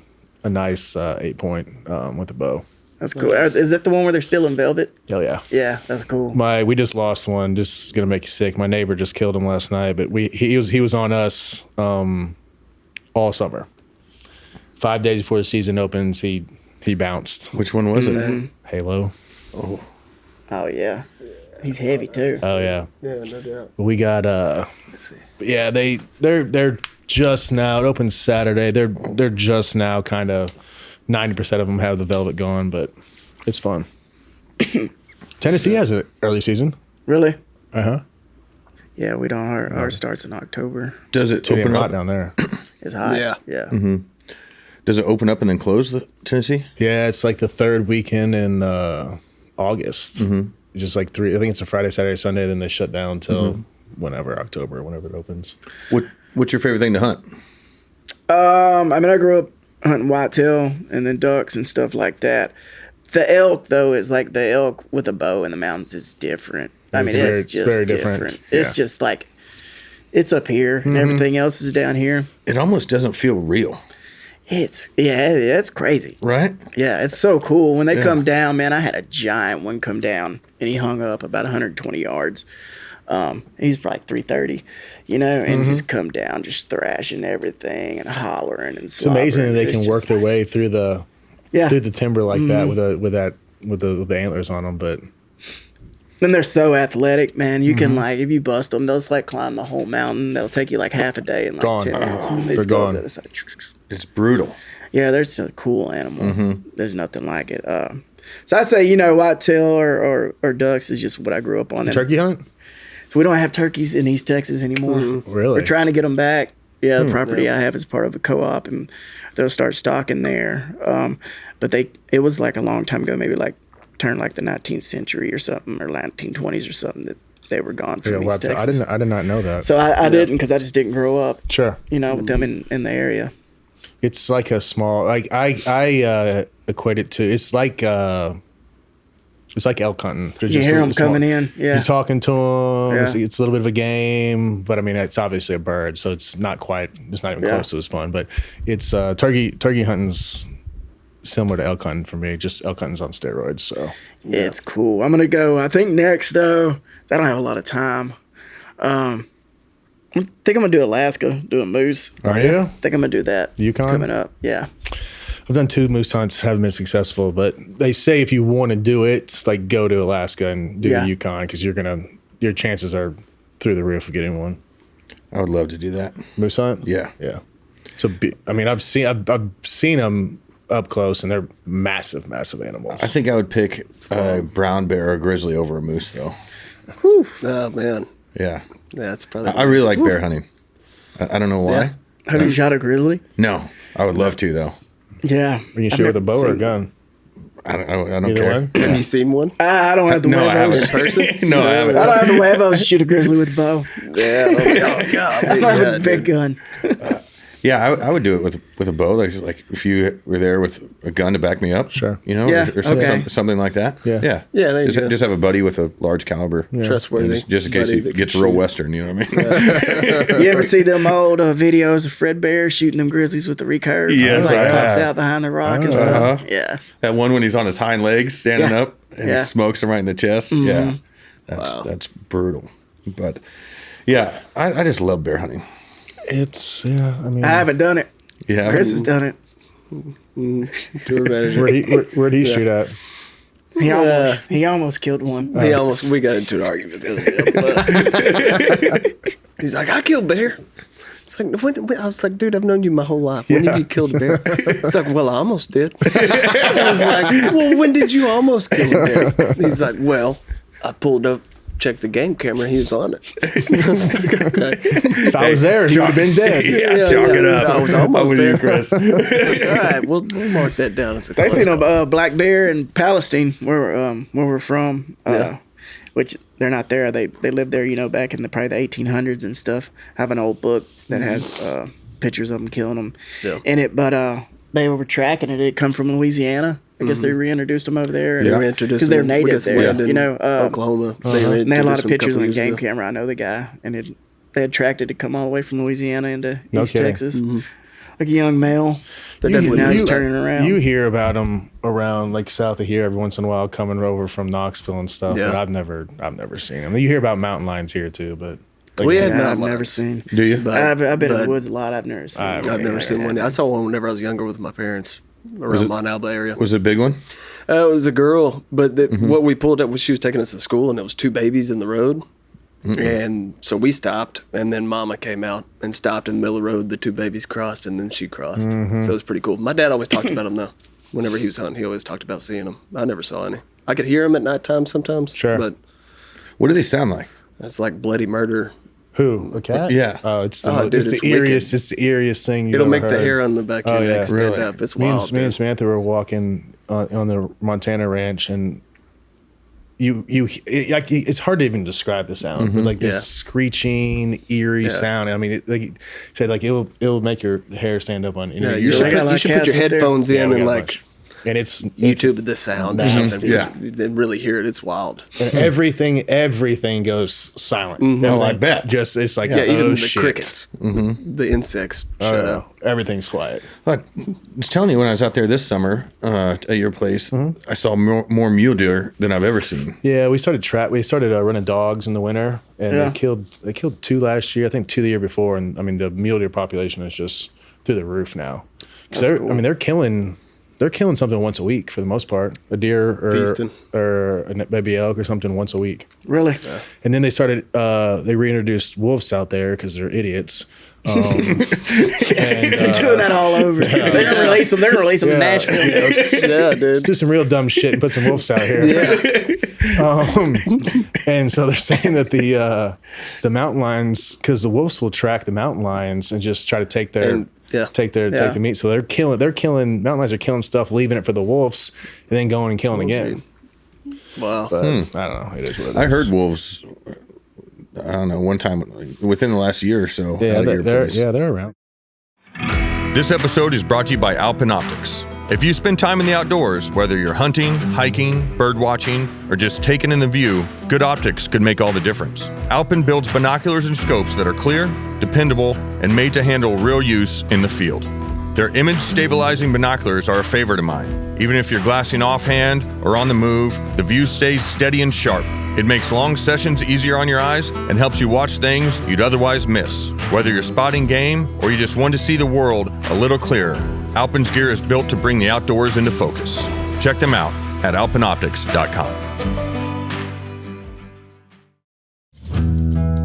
nice 8-point with a bow. That's cool. Is that the one where they're still in velvet? Oh yeah. Yeah, that's cool. We just lost one. Just gonna make you sick. My neighbor just killed him last night, but he was on us all summer. 5 days before the season opens, he bounced. Which one was it? Halo. Oh yeah, he's heavy too. Oh yeah. Yeah, no doubt. We got Let's see. yeah, they're just now. It opens Saturday. They're just now kind of 90% of them have the velvet gone, but it's fun. Tennessee has an early season. Really? Uh-huh. Yeah, we don't. Our starts in October. Does it Too damn open hot up? down there. It's hot. Yeah. Yeah. Does it open up and then close the Tennessee? Yeah, it's like the third weekend in August. Just like 3. I think it's a Friday, Saturday, Sunday. Then they shut down till whenever October, whenever it opens. What's your favorite thing to hunt? I mean, I grew up hunting whitetail and then ducks and stuff like that. The elk, though, is like the elk with a bow in the mountains is different. I mean, it's just very different. Yeah. It's just like, it's up here and everything else is down here. It almost doesn't feel real, It's crazy. right? Yeah, it's so cool. When they come down, man, I had a giant one come down and he hung up about 120 yards. He's probably 330, and just come down, just thrashing everything and hollering and It's amazing that they It's can work their way through the timber like that with the antlers on them. But then they're so athletic, man. You can if you bust them, they'll just like climb the whole mountain. They'll take you like half a day and like Gone. 10 minutes. And they They're just go gone. to the other side. It's brutal. Yeah, they're just a cool animal. There's nothing like it. So I say, whitetail or ducks is just what I grew up on. turkey hunt? So we don't have turkeys in East Texas anymore. Really? We're trying to get them back. Yeah, the property I have is part of a co-op, and they'll start stocking there. But it was like a long time ago, maybe like turned like the 19th century or something, or 1920s or something, that they were gone from East Texas. I did not know that. So I didn't, because I just didn't grow up, Sure. with them in the area. It's like a small, I equate it to, it's like elk hunting. They're You hear them coming in, yeah. You're talking to them. Yeah. It's a little bit of a game, but I mean, it's obviously a bird, so it's not even close to as fun. But it's turkey hunting's similar to elk hunting for me. Just elk hunting's on steroids. So It's cool. I'm gonna go. I think next though, I don't have a lot of time. I think I'm gonna do Alaska, do a moose. Are you? I think I'm gonna do that. Yukon? Coming up, yeah. I've done 2 moose hunts, haven't been successful, but they say if you want to do it, it's like go to Alaska and do the Yukon, because your chances are through the roof of getting one. I would love to do that. Moose hunt? Yeah. Yeah. I mean, I've seen them up close, and they're massive, massive animals. I think I would pick a brown bear or grizzly over a moose, though. Oh, man. Yeah. Yeah, that's probably. I really like bear hunting. I don't know why. Yeah. Have you shot a grizzly? No. I would love to, though. Yeah. When you shoot with a bow or a gun? I don't Either care. one? Have you seen one? I don't have the No, I haven't. huevos. Person? No, I haven't. I don't have the huevos to shoot a grizzly with a bow. Yeah. Oh, God. I don't have Yeah, a big dude. gun. Yeah, I would do it with a bow. Like if you were there with a gun to back me up, Sure. you know, Yeah, or okay. something like that. Yeah. yeah, Yeah, there you just, go. just have a buddy with a large caliber, Trustworthy. just in case buddy he that gets can real shoot. western. You know what I mean? You ever see them old videos of Fred Bear shooting them grizzlies with the recurve? Yes, like I pops have. out behind the rock and Uh-huh. stuff. Yeah. That one when he's on his hind legs standing Yeah. up and Yeah. he smokes him right in the chest. Yeah, that's brutal. But yeah, I just love bear hunting. It's I mean, I haven't done it. Yeah, Chris has done it. Tour manager. where'd he shoot at? He almost killed one. We got into an argument the other day on the bus. He's like, I killed bear. It's like, when? I was like, dude, I've known you my whole life. When have you killed a bear? It's like, well, I almost did. I was like, well, when did you almost kill a bear? He's like, well, I pulled up, checked the game camera, he was on it. I was like, okay. If I was there, he would have been dead. yeah, chalk it up. I was almost I'm with there. you, Chris. All right, we'll mark that down as a They seen a black bear in Palestine, where we're from. Which they're not there. They lived there, you know, back in probably the 1800s and stuff. I have an old book that has pictures of them killing them in it. But they were tracking it. It come from Louisiana. I guess they reintroduced them over there. They reintroduced because they're them. native there. In You know, Oklahoma. and they had a lot of pictures on on game camera. I know the guy, and they had tracked it to come all the way from Louisiana into East kidding. Texas. Like a young male. definitely Now he's do that. turning around. You hear about them around like south of here every once in a while, coming over from Knoxville and stuff. Yeah. But I've never seen them. You hear about mountain lions here too, but We had Yeah, mountain I've never lions. seen. Do you? But- I've been in but the woods a lot. I've never seen. I've I've never seen one. I saw one whenever I was younger with my parents around Mont Alba area. Was it a big one? It was a girl, but what we pulled up was she was taking us to school, and it was two babies in the road. And so we stopped, and then Mama came out and stopped in the middle of the road. The two babies crossed, and then she crossed. So it was pretty cool. My dad always talked about them, though. Whenever he was hunting, he always talked about seeing them. I never saw any. I could hear them at nighttime sometimes. Sure. But What do they sound like? it's like bloody murder. who? A cat? Yeah. Oh, it's the, Oh, dude, it's the it's wicked. eeriest. It's the eeriest thing you've It'll ever make the heard. hair on the back of your yeah. neck stand Really? up. It's Me wild. and dude. Samantha were walking on the Montana ranch, and it's hard to even describe the sound, but like this Yeah. screeching, eerie sound. I mean, like you said, like it'll make your hair stand up on. You know, Yeah, you're you should, like, got put, like you should put cats your up there. headphones yeah, in we and got a like bunch. And it's YouTube the sound or something. Yeah. Then really hear it. It's wild. and everything goes silent. Oh, I bet. Just it's like Yeah, even oh, the shit. crickets, the insects shut Oh, up. everything's quiet. But I was telling you when I was out there this summer at your place, I saw more mule deer than I've ever seen. Yeah, we started running dogs in the winter, and Yeah. they killed 2 last year. I think 2 the year before, and I mean the mule deer population is just through the roof now. Because they're killing something once a week for the most part, a deer Feasting. or a baby elk or something once a week. Really? And then they reintroduced wolves out there because they're idiots. And, They're doing that all over. They're gonna release them. They're gonna release them in Nashville. Yeah, dude. Let's do some real dumb shit and put some wolves out here. And so they're saying that the mountain lions, because the wolves will track the mountain lions and just try to take their take the meat. So they're killing mountain lions are killing stuff, leaving it for the wolves, and then going and killing again. Wow. But I don't know. It is what it is. I heard wolves. I don't know. One time within the last year or so. Yeah, out of your place. they're around. This episode is brought to you by Alpine Optics. If you spend time in the outdoors, whether you're hunting, hiking, bird watching, or just taking in the view, good optics could make all the difference. Alpine builds binoculars and scopes that are clear, dependable, and made to handle real use in the field. Their image stabilizing binoculars are a favorite of mine. Even if you're glassing offhand or on the move, the view stays steady and sharp. It makes long sessions easier on your eyes and helps you watch things you'd otherwise miss. Whether you're spotting game or you just want to see the world a little clearer, Alpine's gear is built to bring the outdoors into focus. Check them out at alpineoptics.com.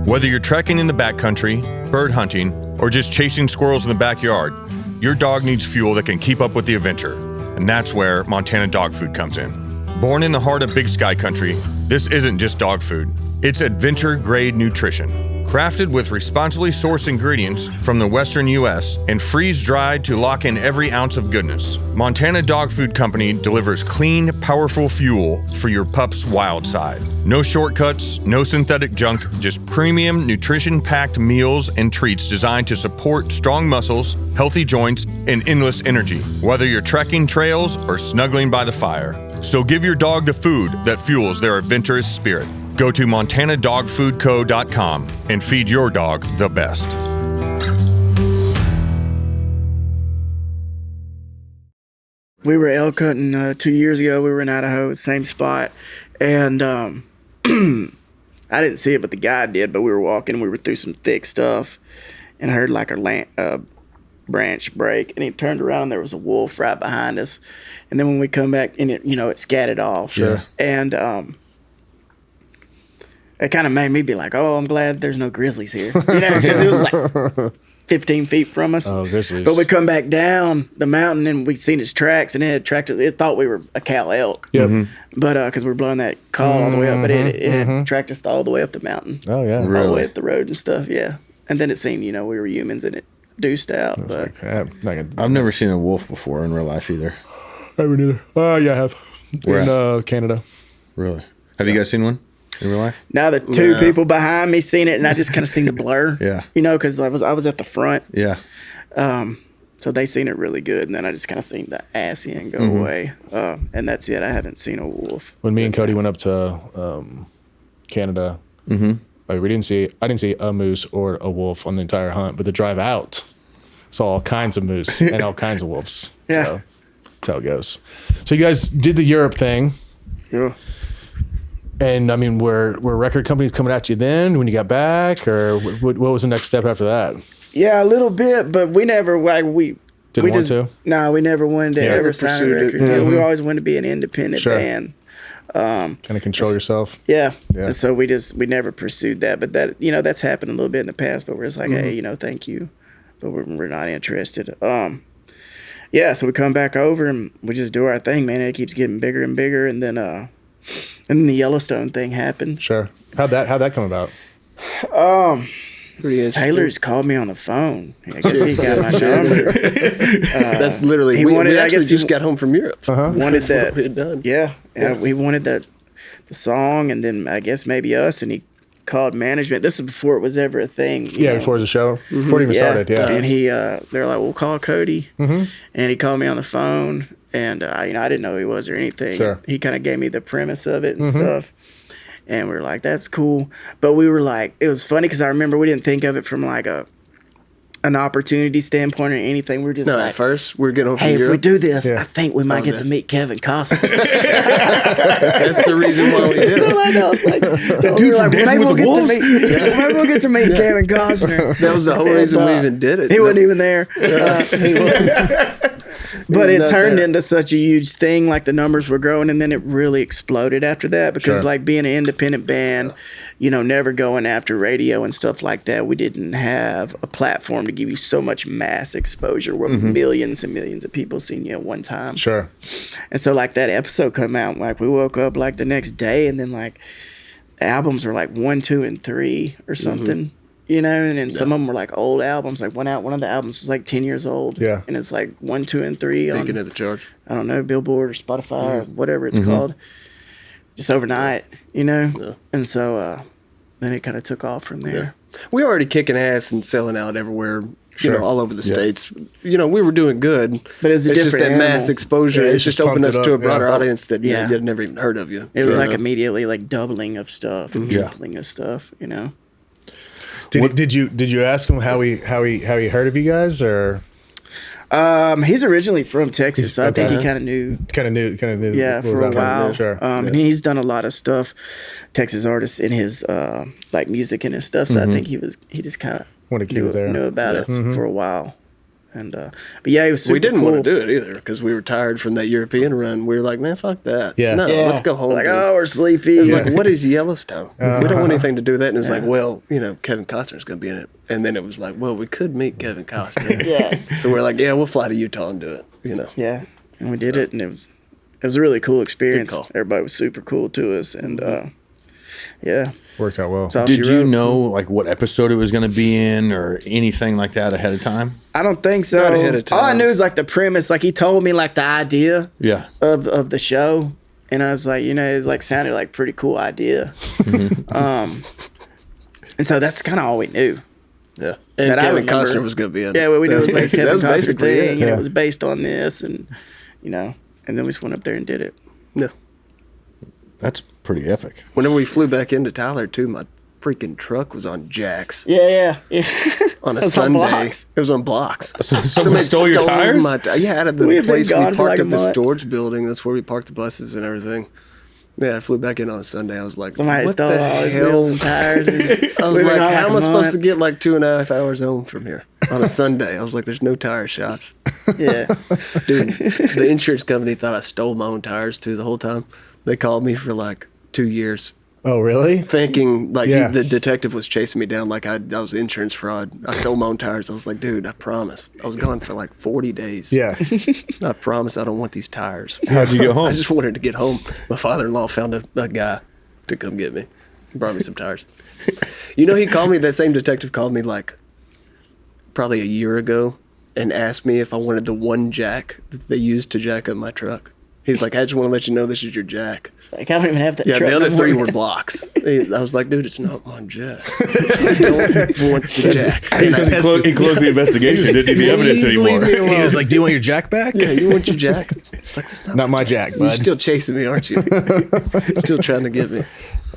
Whether you're trekking in the backcountry, bird hunting, or just chasing squirrels in the backyard, your dog needs fuel that can keep up with the adventure. And that's where Montana Dog Food comes in. Born in the heart of Big Sky Country, this isn't just dog food. It's adventure-grade nutrition. Crafted with responsibly sourced ingredients from the Western U.S. and freeze-dried to lock in every ounce of goodness, Montana Dog Food Company delivers clean, powerful fuel for your pup's wild side. No shortcuts, no synthetic junk, just premium, nutrition-packed meals and treats designed to support strong muscles, healthy joints, and endless energy, whether you're trekking trails or snuggling by the fire. So give your dog the food that fuels their adventurous spirit. Go to montanadogfoodco.com and feed your dog the best. We were elk hunting 2 years ago. We were in Idaho, same spot. And I didn't see it, but the guy did. But we were walking. We were through some thick stuff. And I heard like a branch break. And he turned around, and there was a wolf right behind us. And then when we come back, and it scattered off. Sure. And it kind of made me be like, oh, I'm glad there's no grizzlies here. Because it was like 15 feet from us. Oh, grizzlies. But we come back down the mountain, and we seen his tracks, and it thought we were a cow elk. Yep. But because we were blowing that call all the way up, but it had tracked us all the way up the mountain. Oh, yeah. All Really? the way up the road and stuff, yeah. And then it seemed, we were humans, and it deuced out. But I've never seen a wolf before in real life either. I haven't either. Yeah, I have. Where In Canada. Really? Have you guys seen one in real life? now the two people behind me seen it, and I just kind of seen the blur. Yeah. Because I was at the front. Yeah. So they seen it really good, and then I just kind of seen the ass end go away. And that's it. I haven't seen a wolf. When me and Cody went up to Canada, I didn't see a moose or a wolf on the entire hunt, but the drive out saw all kinds of moose and all kinds of wolves. Yeah. So that's how it goes. So you guys did the Europe thing. Yeah. And I mean, were record companies coming at you then when you got back, or what was the next step after that? Yeah, a little bit, but we never Didn't want to? No, we never wanted to ever sign a record deal. We always wanted to be an independent band. Kind of control yourself. Yeah. And so we never pursued that. But that that's happened a little bit in the past. But we're just like, hey, thank you, but we're not interested. Yeah. So we come back over and we just do our thing, man. And it keeps getting bigger and bigger, and then the Yellowstone thing happened. Sure. How'd that come about? Taylor's called me on the phone. I guess he got my number. That's literally. We actually just got home from Europe. Wanted that. We had done. Yeah. We wanted the song, and then I guess maybe us, and he called management. This is before it was ever a thing. Before it was a show. Before it even started. Yeah. And they're like, we'll call Cody. And he called me on the phone, and I didn't know who he was or anything. Sure. He kind of gave me the premise of it and stuff. And we were like, that's cool. But we were like, it was funny because I remember we didn't think of it from like an opportunity standpoint or anything. We were just at first, we were getting home from hey, Europe. if we do this, I think we might get to meet Kevin Costner. That's the reason why we did it. So I know, it's like, we were like, maybe we'll get to meet Kevin Costner. That was the whole reason we even did it. He wasn't even there. But it turned into such a huge thing. Like the numbers were growing, and then it really exploded after that because like being an independent band, never going after radio and stuff like that, we didn't have a platform to give you so much mass exposure where millions and millions of people seen you at one time. Sure. And so like that episode come out, like we woke up like the next day, and then like the albums were like 1, 2, and 3 or something. And then some of them were like old albums. Like one of the albums was like 10 years old. Yeah. And it's like 1, 2, and 3 on Making it the charts. I don't know, Billboard or Spotify or whatever it's called. Just overnight, Yeah. And so then it kind of took off from there. Yeah. We were already kicking ass and selling out everywhere, all over the states. We were doing good. But it's just that animal. mass exposure. Yeah, it's just opened us to a broader audience that you'd never even heard of you. It was like immediately like doubling of stuff and tripling of stuff, Did you ask him how he heard of you guys, or? He's originally from Texas, so I think he kind of knew. Yeah, for a while. Sure. And he's done a lot of stuff, Texas artists in his like music and his stuff. So I think he just kind of knew about it for a while. And but yeah, he was super We didn't cool. want to do it either because we were tired from that European run. We were like, man, fuck that. Yeah. Let's go home. Like, dude. we're sleepy. It's like, what is Yellowstone? We don't want anything to do with that. And it's like, well, Kevin Costner's going to be in it. And then it was like, well, we could meet Kevin Costner. So we're like, we'll fly to Utah and do it. Yeah, and we did it, and it was a really cool experience. call. Everybody was super cool to us, and yeah. Worked out well. Did you know like what episode it was going to be in or anything like that ahead of time? I don't think so. Not ahead of time. All I knew is like the premise. Like he told me like the idea of the show, and I was like, you know, it like sounded like pretty cool idea. And so that's kind of all we knew. Yeah, and Kevin Costner was going to be in it. Yeah, well, we knew it was like Kevin Costner thing, it. and it was based on this, and you know, and then we just went up there and did it. Yeah. That's pretty epic. Whenever we flew back into Tyler, too, my freaking truck was on jacks. Yeah. On a Sunday. It was on blocks. So someone stole your tires? Out of the place we parked at the storage building. That's where we parked the buses and everything. Yeah, I flew back in on a Sunday. I was like, somebody what stole the all his hell? wheels and tires. I was like, how am I supposed to get like 2.5 hours home from here on a Sunday? I was like, there's no tire shops. Yeah. Dude, the insurance company thought I stole my own tires, too, the whole time. They called me for like 2 years. Oh, really? Thinking like the detective was chasing me down like I was insurance fraud. I stole my own tires. I was like, dude, I promise. I was gone for like 40 days. Yeah. I promise I don't want these tires. How'd you get home? I just wanted to get home. My father-in-law found a guy to come get me. He brought me some tires. You know, that same detective called me like probably a year ago and asked me if I wanted the one jack that they used to jack up my truck. He's like, I just want to let you know this is your jack. Like, I don't even have that. Yeah, truck the other no 3 more. were blocks. I was like, dude, it's not my jack. I don't want the jack. He closed the investigation. Didn't need the evidence Please leave anymore. me alone. He was like, "Do you want your jack back?" Yeah, you want your jack? It's like, that's Not my jack, You're bud. still chasing me, aren't you? Still trying to get me.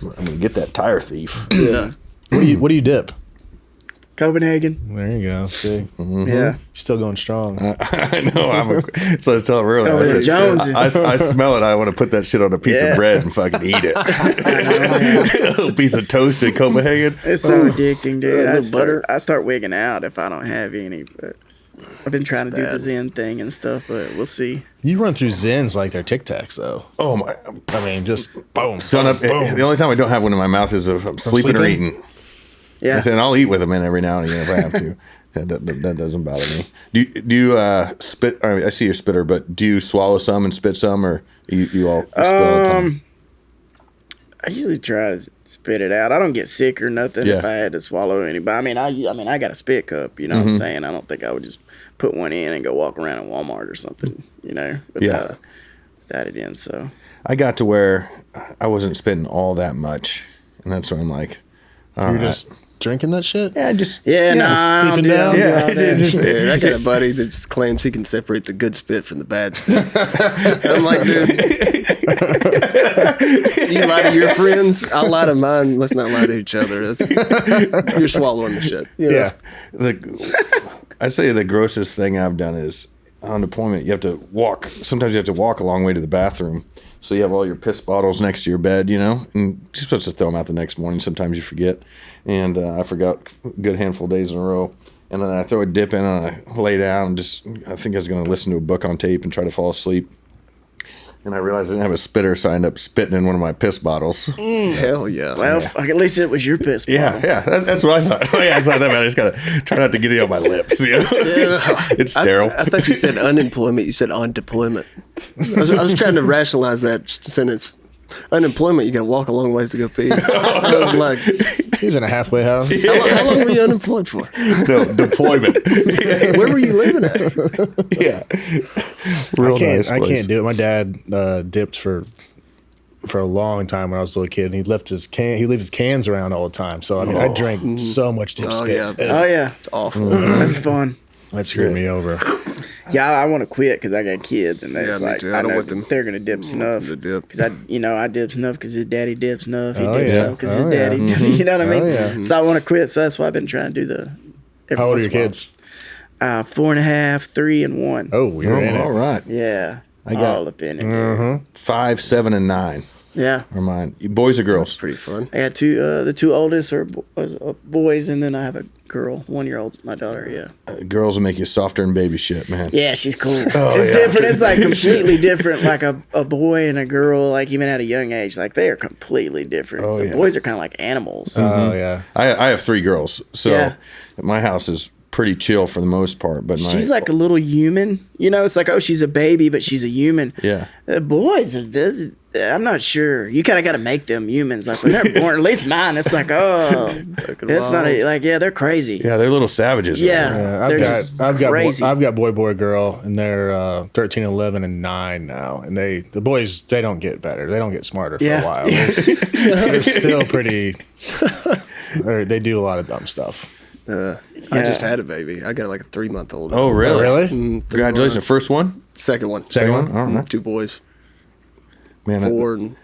I'm going to get that tire thief. Yeah. What do you dip? Copenhagen. There you go. See, Yeah. You're still going strong. I know. So I was telling him earlier. I said, Jonesy. I smell it. I want to put that shit on a piece of bread and fucking eat it. A little piece of toast in Copenhagen. It's so addicting, dude. butter. I start wigging out if I don't have any. But I've been trying to do the Zen thing and stuff, but we'll see. You run through Zens like they're Tic Tacs, though. Oh my! I mean, just boom. Sun up. boom. The only time I don't have one in my mouth is if I'm sleeping or eating. Yeah. I said, and I'll eat with them in every now and again if I have to. That doesn't bother me. Do you spit? I mean, I see you're a spitter, but do you swallow some and spit some, or you all spit all the time? I usually try to spit it out. I don't get sick or nothing if I had to swallow any. But I mean, I got a spit cup. You know what I'm saying? I don't think I would just put one in and go walk around at Walmart or something. You know, without it in. So I got to where I wasn't spitting all that much, and that's where I'm like, You're just drinking that shit? yeah, just nah, I don't sleeping do down? all Yeah, that. I got a buddy that just claims he can separate the good spit from the bad spit. I'm like, dude, you lie to your friends, I'll lie to mine. Let's not lie to each other. You're swallowing the shit. You know? Yeah. I'd say the grossest thing I've done is on deployment. You have to walk. Sometimes you have to walk a long way to the bathroom. So you have all your piss bottles next to your bed, you know, and you're supposed to throw them out the next morning. Sometimes you forget. And I forgot a good handful of days in a row. And then I throw a dip in and I lay down and I think I was going to listen to a book on tape and try to fall asleep. And I realized I didn't have a spitter, so I ended up spitting in one of my piss bottles. Hell yeah. Well, at least it was your piss bottle. Yeah, that's what I thought. Oh, yeah, it's not that bad. I just got to try not to get it on my lips, you know? It's sterile. I thought you said unemployment. You said on deployment. I was trying to rationalize that sentence. Unemployment, you got to walk a long ways to go pee. I was like, He's in a halfway house. how long were you unemployed for? No, deployment. Where were you living at? Yeah. I can't do it. My dad dipped for a long time when I was a little kid, and he left his cans around all the time. So I mean, I drank so much dip spit. Yeah. Oh yeah, It's awful. that's fun. That screwed me over. Yeah, I want to quit because I got kids, and Yeah, that's me like too. I don't know want them- they're gonna dip snuff. to dip. Because I dip snuff because his daddy dips snuff. He Oh, dips yeah. snuff because Oh, his daddy. yeah. You know what I mean? Oh, yeah. So I want to quit. So that's why I've been trying to do the. How old are your kids? 4.5, 3, and 1. Oh, you're in it. All right. Yeah, I got- all up in it. 5, 7, and 9 Yeah, are mine. Boys or girls? Pretty fun. I got two. The two oldest are boys, and then I have a girl. 1-year-old's my daughter. Yeah. Girls will make you softer and baby shit, man. Yeah, she's cool. It's different. It's like completely different. Like a boy and a girl, like even at a young age, like they are completely different. Oh, so yeah. boys are kind of like animals. Oh, yeah. I have 3 girls, so Yeah. my house is pretty chill for the most part. But She's like a little human. You know, it's like, oh, she's a baby, but she's a human. Yeah. The boys are I'm not sure. You kind of got to make them humans. Like when they're born, at least mine, it's like, oh, it's not they're crazy. Yeah, they're little savages. Yeah, I've got boy, girl, and they're 13, 11, and 9 now. And the boys, they don't get better. They don't get smarter for a while. They're still pretty. They do a lot of dumb stuff. I just had a baby. I got like a 3-month-old. Oh, really? Really? Congratulations. Months. First one? Second one. Second one? I don't know. 2 boys. Man, 4 and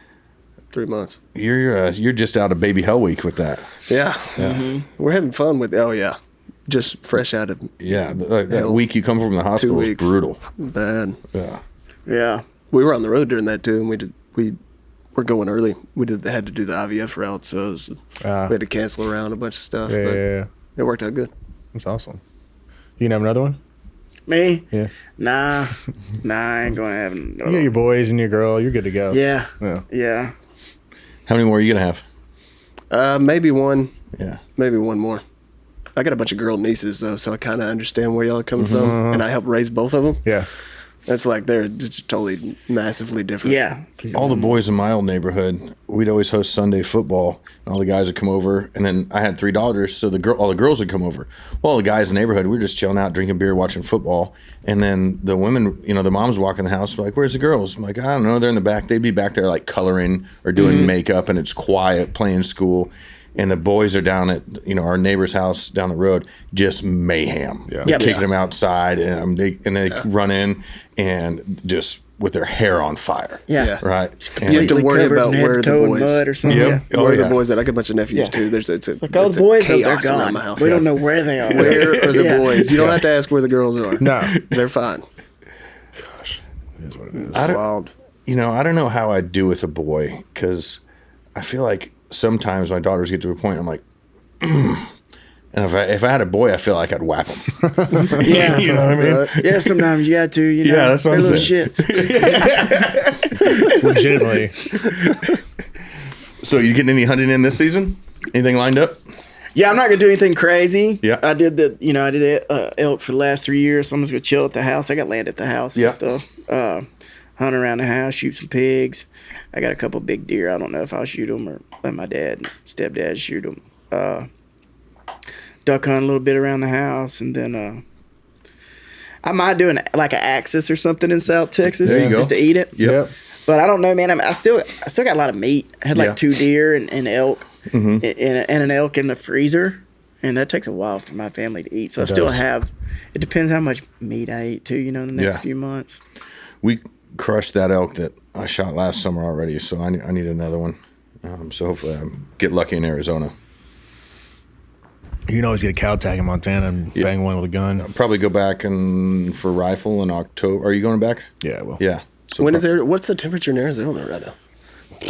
3 months. You're just out of baby hell week with that. Yeah. Mm-hmm. We're having fun with. Oh yeah, just fresh out of. Yeah, that week you come from the hospital is brutal. Bad. Yeah. We were on the road during that too, and we were going early. Had to do the IVF route, so we had to cancel around a bunch of stuff. But it worked out good. That's awesome. You can have another one. Me? Yeah. Nah, I ain't gonna have another. You got your boys and your girl. You're good to go. Yeah. Yeah. How many more are you gonna have? Maybe one. Yeah. Maybe one more. I got a bunch of girl nieces though, so I kind of understand where y'all are coming from, and I helped raise both of them. Yeah. It's like they're just totally massively different. Yeah. All the boys in my old neighborhood, we'd always host Sunday football, and all the guys would come over. And then I had 3 daughters, so all the girls would come over. Well, all the guys in the neighborhood, we were just chilling out, drinking beer, watching football. And then the women, the moms walk in the house, like, "Where's the girls?" I'm like, "I don't know. They're in the back." They'd be back there like coloring or doing makeup, and it's quiet, playing school. And the boys are down at our neighbor's house down the road, just mayhem. Yeah. Kicking them outside, and they run in and just with their hair on fire. Yeah. Right. You have to worry about where the boys mud or something. Yep. Yeah. Where are the boys at? I got a bunch of nephews too. It's like all the boys up there chaos around gone. my house. We don't know where they are. Where are the boys? You don't have to ask where the girls are. No. They're fine. Gosh, it is what it is. Wild. I don't know how I'd do with a boy, because I feel like sometimes my daughters get to a point I'm like, and if I had a boy, I feel like I'd whack him. Yeah. You know what I mean? Yeah, sometimes you got to, Yeah, that's what I'm little saying. shits. Legitimately. So you getting any hunting in this season? Anything lined up? Yeah, I'm not gonna do anything crazy. Yeah. I did elk for the last 3 years, so I'm just gonna chill at the house. I got land at the house and stuff. Hunt around the house, shoot some pigs. I got a couple big deer. I don't know if I'll shoot them or let my dad and stepdad shoot them. Duck hunt a little bit around the house, and then I might do an axis or something in South Texas. There you go. Just to eat it. Yep. But I don't know, man. I still got a lot of meat. I had 2 deer and elk and an elk in the freezer, and that takes a while for my family to eat. So I still have. It depends how much meat I eat too. In the next few months. We crushed that elk that I shot last summer already, so I need another one. So hopefully I get lucky in Arizona. You can always get a cow tag in Montana and bang one with a gun. I'll probably go back for rifle in October. Are you going back? Yeah, well. Yeah. So what's the temperature in Arizona right now?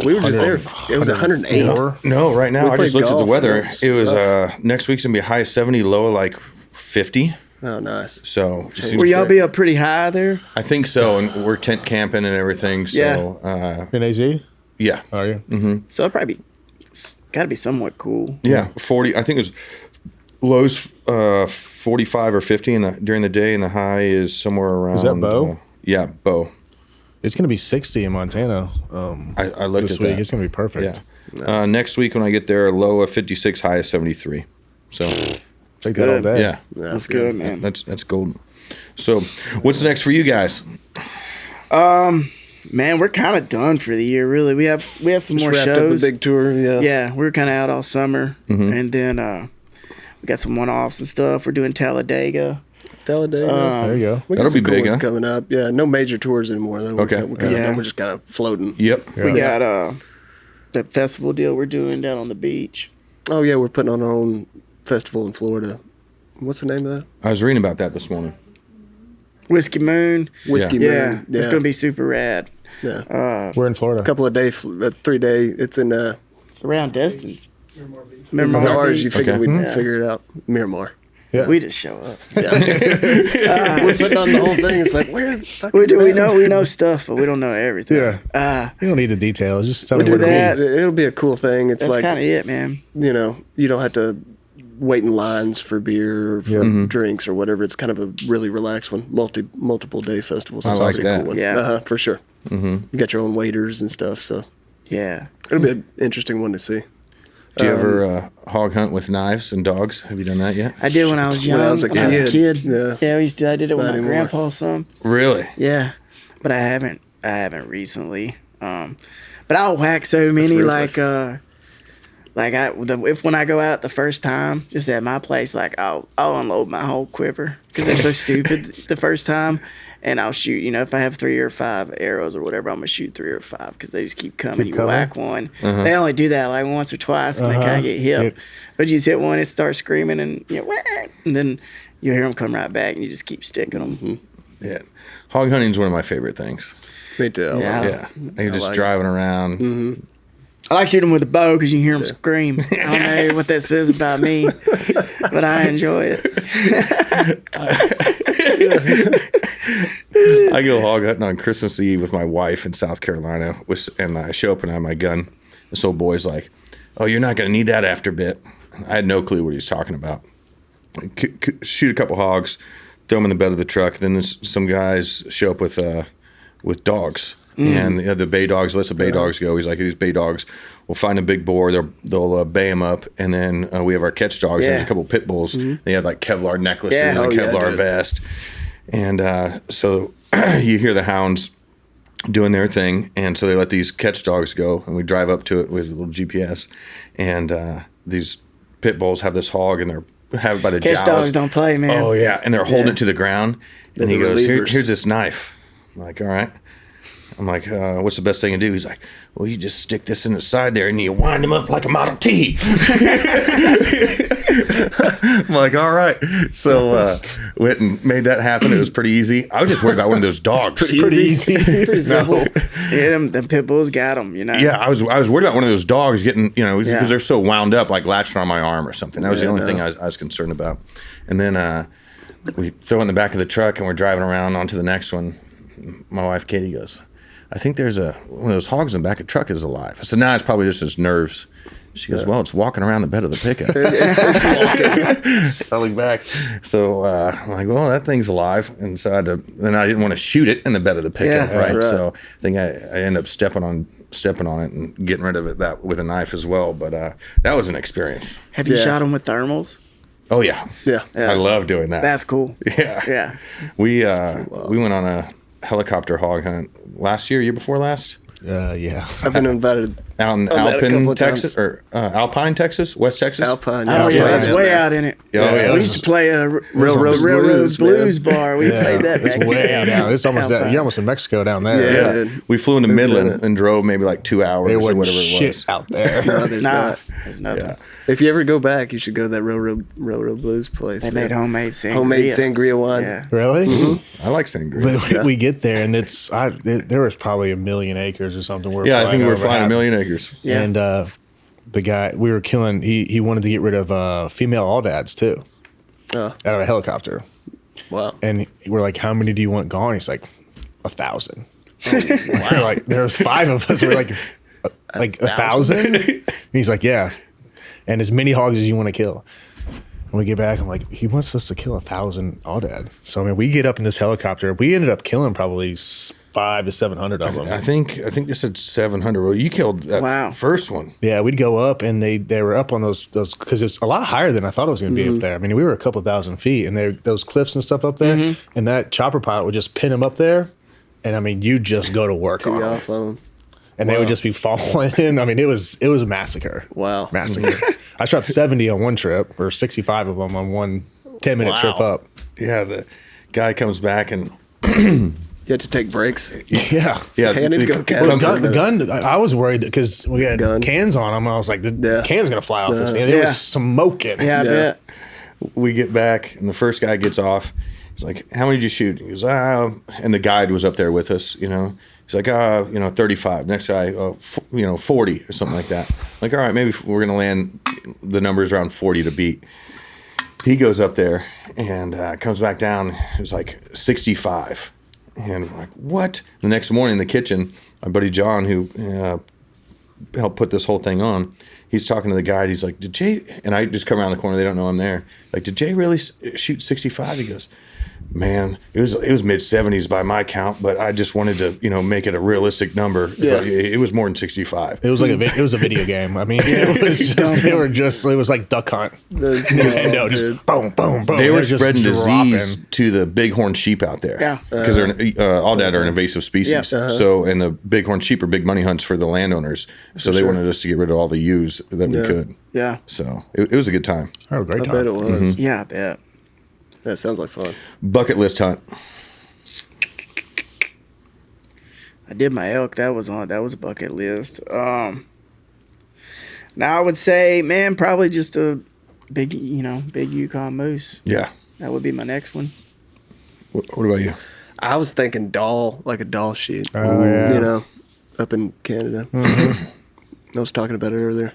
We were just there. It was 108. No, right now I just looked at the weather. It was next week's gonna be a high 70, low like 50. Oh, nice. So will y'all be up pretty high there? I think so, and we're tent camping and everything. So in AZ? Yeah. Oh yeah. Mm-hmm. So it'll probably got to be somewhat cool. Yeah, 40. I think it was lows 45 or 50 during the day, and the high is somewhere around. Is that Bow? Yeah, Bow. It's going to be 60 in Montana. I looked this at week. that. It's going to be perfect. Yeah. Nice. Next week when I get there, low of 56, high of 73. So take that all day. Yeah, that's good, man. That's golden. So what's next for you guys? Man, we're kind of done for the year, really. We have some more wrapped shows. Up a big tour, yeah. Yeah, we were kind of out all summer, and then we got some one-offs and stuff. We're doing Talladega. There you go. That'll be big, huh? Coming up. Yeah, no major tours anymore, though. Okay. We're just kind of floating. Yep. We got that festival deal we're doing down on the beach. Oh, yeah, we're putting on our own festival in Florida. What's the name of that? I was reading about that this morning. Whiskey Moon. Whiskey Moon. Yeah, it's going to be super rad. Yeah. We're in Florida. A couple of days, 3 day. It's in it's around Distance. This is ours. You figured Okay. we'd figure it out. Miramar. Yeah. We just show up. Yeah. We're putting on the whole thing. It's like, where the fuck is We that? know stuff, but we don't know everything. Yeah. You don't need the details. Just tell me With what that, it is. It'll be a cool thing. It's that's like, kind of it, man. you don't have to waiting lines for beer or for drinks or whatever. It's kind of a really relaxed one. Multiple day festival. So I it's a like pretty that. cool one. Yeah. For sure. You got your own waiters and stuff, so Yeah. it'll be an interesting one to see. Do you ever hog hunt with knives and dogs? Have you done that yet? I did when I was young. When I was a kid. Yeah. I did it with Not my anymore. grandpa's son. Really? Yeah. But I haven't recently. But I'll whack so many ruthless. if when I go out the first time, just at my place, like I'll unload my whole quiver because they're so stupid the first time, and I'll shoot. If I have 3 or 5 arrows or whatever, I'm gonna shoot 3 or 5 because they just keep coming. You whack one, they only do that like once or twice, and they kind of get hit. But you just hit one, it starts screaming, and whack, and then you hear them come right back, and you just keep sticking them. Yeah. Hog hunting is one of my favorite things. Me too. Yeah. Yeah. You're just like driving around. I like shooting with a bow because you can hear them scream. I don't know what that says about me, but I enjoy it. I go hog hunting on Christmas Eve with my wife in South Carolina, and I show up and I have my gun. This old boy's like, "Oh, you're not going to need that after a bit." I had no clue what he was talking about. Shoot a couple hogs, throw them in the bed of the truck. Then some guys show up with dogs. And the bay dogs, lets the bay dogs go. He's like, these bay dogs will find a big boar. They'll bay him up. And then we have our catch dogs. Yeah. There's a couple pit bulls. They have like Kevlar necklaces and Oh, yeah, Kevlar dude. vest. And so you hear the hounds doing their thing. And so they let these catch dogs go. And we drive up to it with a little GPS. And these pit bulls have this hog and they're have it by the Catch jowls. dogs don't play, man. Oh, yeah. And they're holding it to the ground. And he the goes, relievers. here's this knife. I'm like, all right. I'm like, what's the best thing to do? He's like, well, you just stick this in the side there and you wind them up like a Model T. I'm like, all right. So went and made that happen. It was pretty easy. I was just worried about one of those dogs. Pretty easy. Pretty simple. Yeah, them pit bulls got them, Yeah, I was worried about one of those dogs getting, because Yeah. they're so wound up, like latching on my arm or something. That was the only thing I was concerned about. And then we throw it in the back of the truck and we're driving around onto the next one. My wife, Katie, goes, I think there's one of those hogs in the back of the truck is alive. I said, nah, it's probably just his nerves. She goes, well, it's walking around the bed of the pickup. I look back. So I'm like, well, that thing's alive. And so then I didn't want to shoot it in the bed of the pickup, Yeah, right? right. So I think I ended up stepping on it and getting rid of it that with a knife as well. But that was an experience. Have you Yeah. shot them with thermals? Oh, yeah. Yeah. I love doing that. That's cool. Yeah. Yeah. We went on a helicopter hog hunt year before last. Yeah. I've been invited. Out in Done that a couple Alpine, of Texas, times. or Alpine, Texas, West Texas. Alpine. Oh, yeah, that's out way there. out in it. Oh, yeah. We used to play a Railroad Blues Blues, bar. We played that It's back way then. down. It's almost Alpine. you're almost in Mexico down there. Yeah. Yeah, dude. we flew into It's Midland in it. and drove maybe like 2 hours There or wasn't whatever it shit was. out there. No, there's Nah, not. there's nothing. Yeah. If you ever go back, you should go to that Railroad Blues place. They man. made homemade sangria. Homemade sangria wine. Yeah. Really? I like sangria. But we get there and there was probably 1 million acres or something. Yeah, I think we were flying a half. million acres. Yeah. And the guy we were killing, he wanted to get rid of female alldads too, Oh, out of a helicopter. wow. And we're like, how many do you want gone? He's like, 1,000. We're like, there's 5 of us. We're like 1,000? And he's like, yeah. And as many hogs as you want to kill. And we get back, I'm like, he wants us to kill 1,000 aoudad. So I mean, we get up in this helicopter. We ended up killing probably 500 to 700 of them. I think they said 700. Well, you killed that first one. Yeah, we'd go up and they were up on those because it's a lot higher than I thought it was going to be up there. I mean, we were a couple thousand feet and those cliffs and stuff up there, and that chopper pilot would just pin them up there, and I mean, you just go to work on them, Offload. and they would just be falling in. I mean, it was a massacre. Wow. Massacre. I shot 70 on one trip, or 65 of them on one 10-minute trip up. Yeah, the guy comes back and You had to take breaks. Yeah. yeah, Handed go Well, cat. the gun, I was worried because we had Gun. cans on them. I was like, the can's going to fly off this thing. And it Yeah. was smoking. Yeah, I bet. we get back and the first guy gets off. He's like, how many did you shoot? He goes, and the guide was up there with us, He's like, 35. Next guy, 40 or something like that. Like, all right, maybe we're going to land the numbers around 40 to beat. He goes up there and comes back down. It was like 65. And we're like, what? The next morning in the kitchen, my buddy John, who helped put this whole thing on. He's talking to the guy. And he's like, "Did Jay?" And I just come around the corner. They don't know I'm there. Like, "Did Jay really shoot 65?" He goes, "Man, it was mid 70s by my count, but I just wanted to, make it a realistic number. Yeah. It was more than 65. It was like it was a video game. I mean, it was like Duck Hunt. Nintendo just boom, boom, boom. They were just spreading dropping. disease to the bighorn sheep out there. Yeah. Because all that are an invasive species. Yeah. So, and the bighorn sheep are big money hunts for the landowners. So they wanted us to get rid of all the ewes that we could. Yeah. So it was a good time. Oh, great I time. bet it was. Yeah, I bet. That sounds like fun. Bucket list hunt. I did my elk. That was a bucket list. Now I would say, man, probably just a big Yukon moose. Yeah. That would be my next one. What about you? I was thinking like a doll sheet. Oh, yeah. Up in Canada. I was talking about it earlier.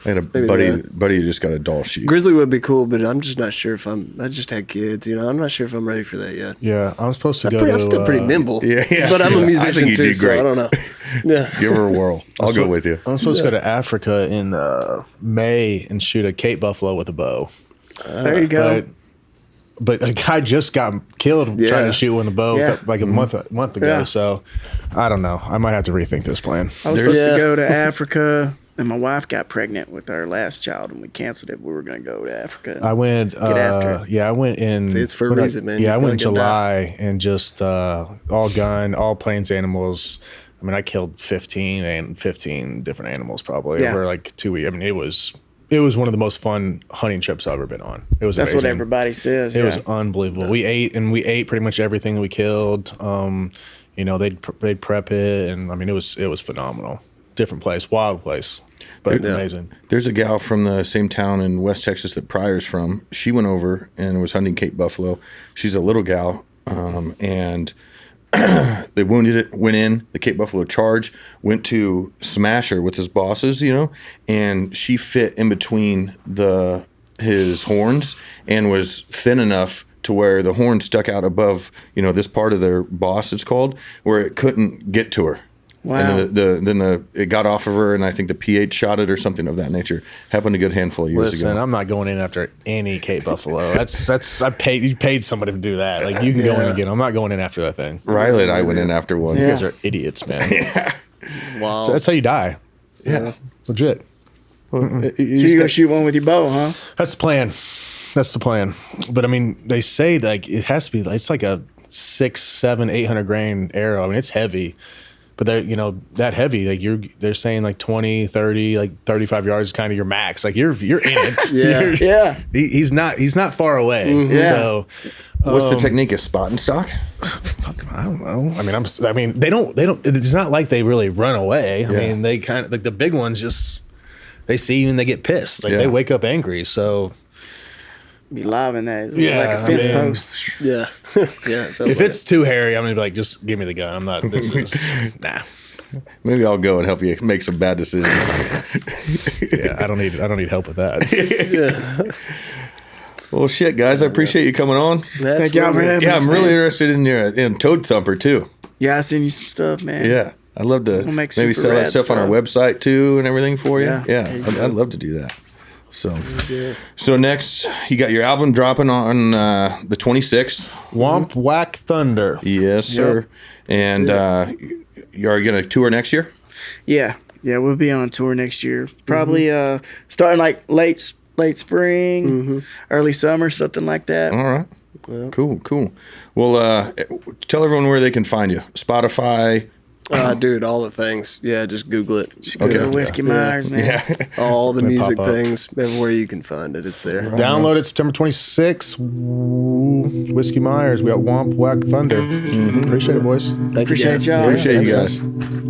I had a Maybe buddy who just got a doll sheep. Grizzly would be cool, but I'm just not sure if I just had kids, I'm not sure if I'm ready for that yet. Yeah, I'm supposed to I'm still pretty nimble. Yeah. But I'm a I musician think you too, do so great. I don't know. Yeah. Give her a whirl. I'll go with you. I'm supposed to go to Africa in May and shoot a Cape buffalo with a bow. There you go. But a guy just got killed trying to shoot with a bow like a month ago. Yeah. So I don't know. I might have to rethink this plan. I was supposed to go to Africa, and my wife got pregnant with our last child, and we canceled it. We were going to go to Africa. I went. after it. Yeah, I went in. See, it's for a reason, man. Yeah, I You went in gotta get July and just all gun, all plains animals. I mean, I killed 15 different animals probably over like 2 weeks. I mean, it was one of the most fun hunting trips I've ever been on. It was That's amazing. what everybody says. It was unbelievable. We ate pretty much everything that we killed. They'd prep it, and I mean, it was phenomenal. Different place, wild place, but amazing. There's a gal from the same town in West Texas that Pryor's from. She went over and was hunting Cape buffalo. She's a little gal, and they wounded it, went in, the Cape buffalo charged, went to smash her with his bosses, and she fit in between his horns and was thin enough to where the horn stuck out above, this part of their boss, it's called, where it couldn't get to her. Wow. And then it got off of her, and I think the pH shot it or something of that nature. Happened a good handful of years ago. I'm not going in after any Cape buffalo. You paid somebody to do that. Like, you can go in again. I'm not going in after that thing. Riley and I went in after one. You guys are idiots, man. Wow. So that's how you die. Yeah. Legit. So you're going to shoot one with your bow, huh? That's the plan. But I mean, they say like it has to be. It's like a 600, 700, 800 grain arrow. I mean, it's heavy. But they're, that heavy, like they're saying like 20, 30, like 35 yards is kind of your max. Like you're in it. Yeah. He's not far away. Mm-hmm. Yeah. So What's the technique? Is spot and stock? I don't know. I mean, they don't, it's not like they really run away. I mean, they kind of like the big ones just, they see you and they get pissed. Like they wake up angry. So Be live in that. It's like a fence post. Yeah. Yeah. if it's too hairy, I'm gonna be like, just give me the gun. I'm not. This is nah. Maybe I'll go and help you make some bad decisions. Yeah, I don't need help with that. Well, shit, guys, I appreciate you coming on. Thank y'all for having us. Yeah, I'm really interested in Toad Thumper too. Yeah, I send you some stuff, man. Yeah, I'd love to We'll make maybe super sell that rad stuff on our stuff. website too and everything for you. Yeah. Yeah, I'd love to do that. So next, you got your album dropping on the 26th. Whomp Whack Thunder. Yes, sir. And you're going to tour next year? Yeah, we'll be on tour next year. Probably starting like late spring, early summer, something like that. All right. Cool. Well, tell everyone where they can find you. Spotify. Dude, all the things. Yeah, just Google it. Just go to Whiskey Myers, man. Yeah. All the music pop up. things, everywhere you can find it, it's there. Download it September 26th. Whiskey Myers. We got Whomp Whack Thunder. Appreciate it, boys. Thank you, Appreciate guys. y'all. Appreciate you Thanks, guys.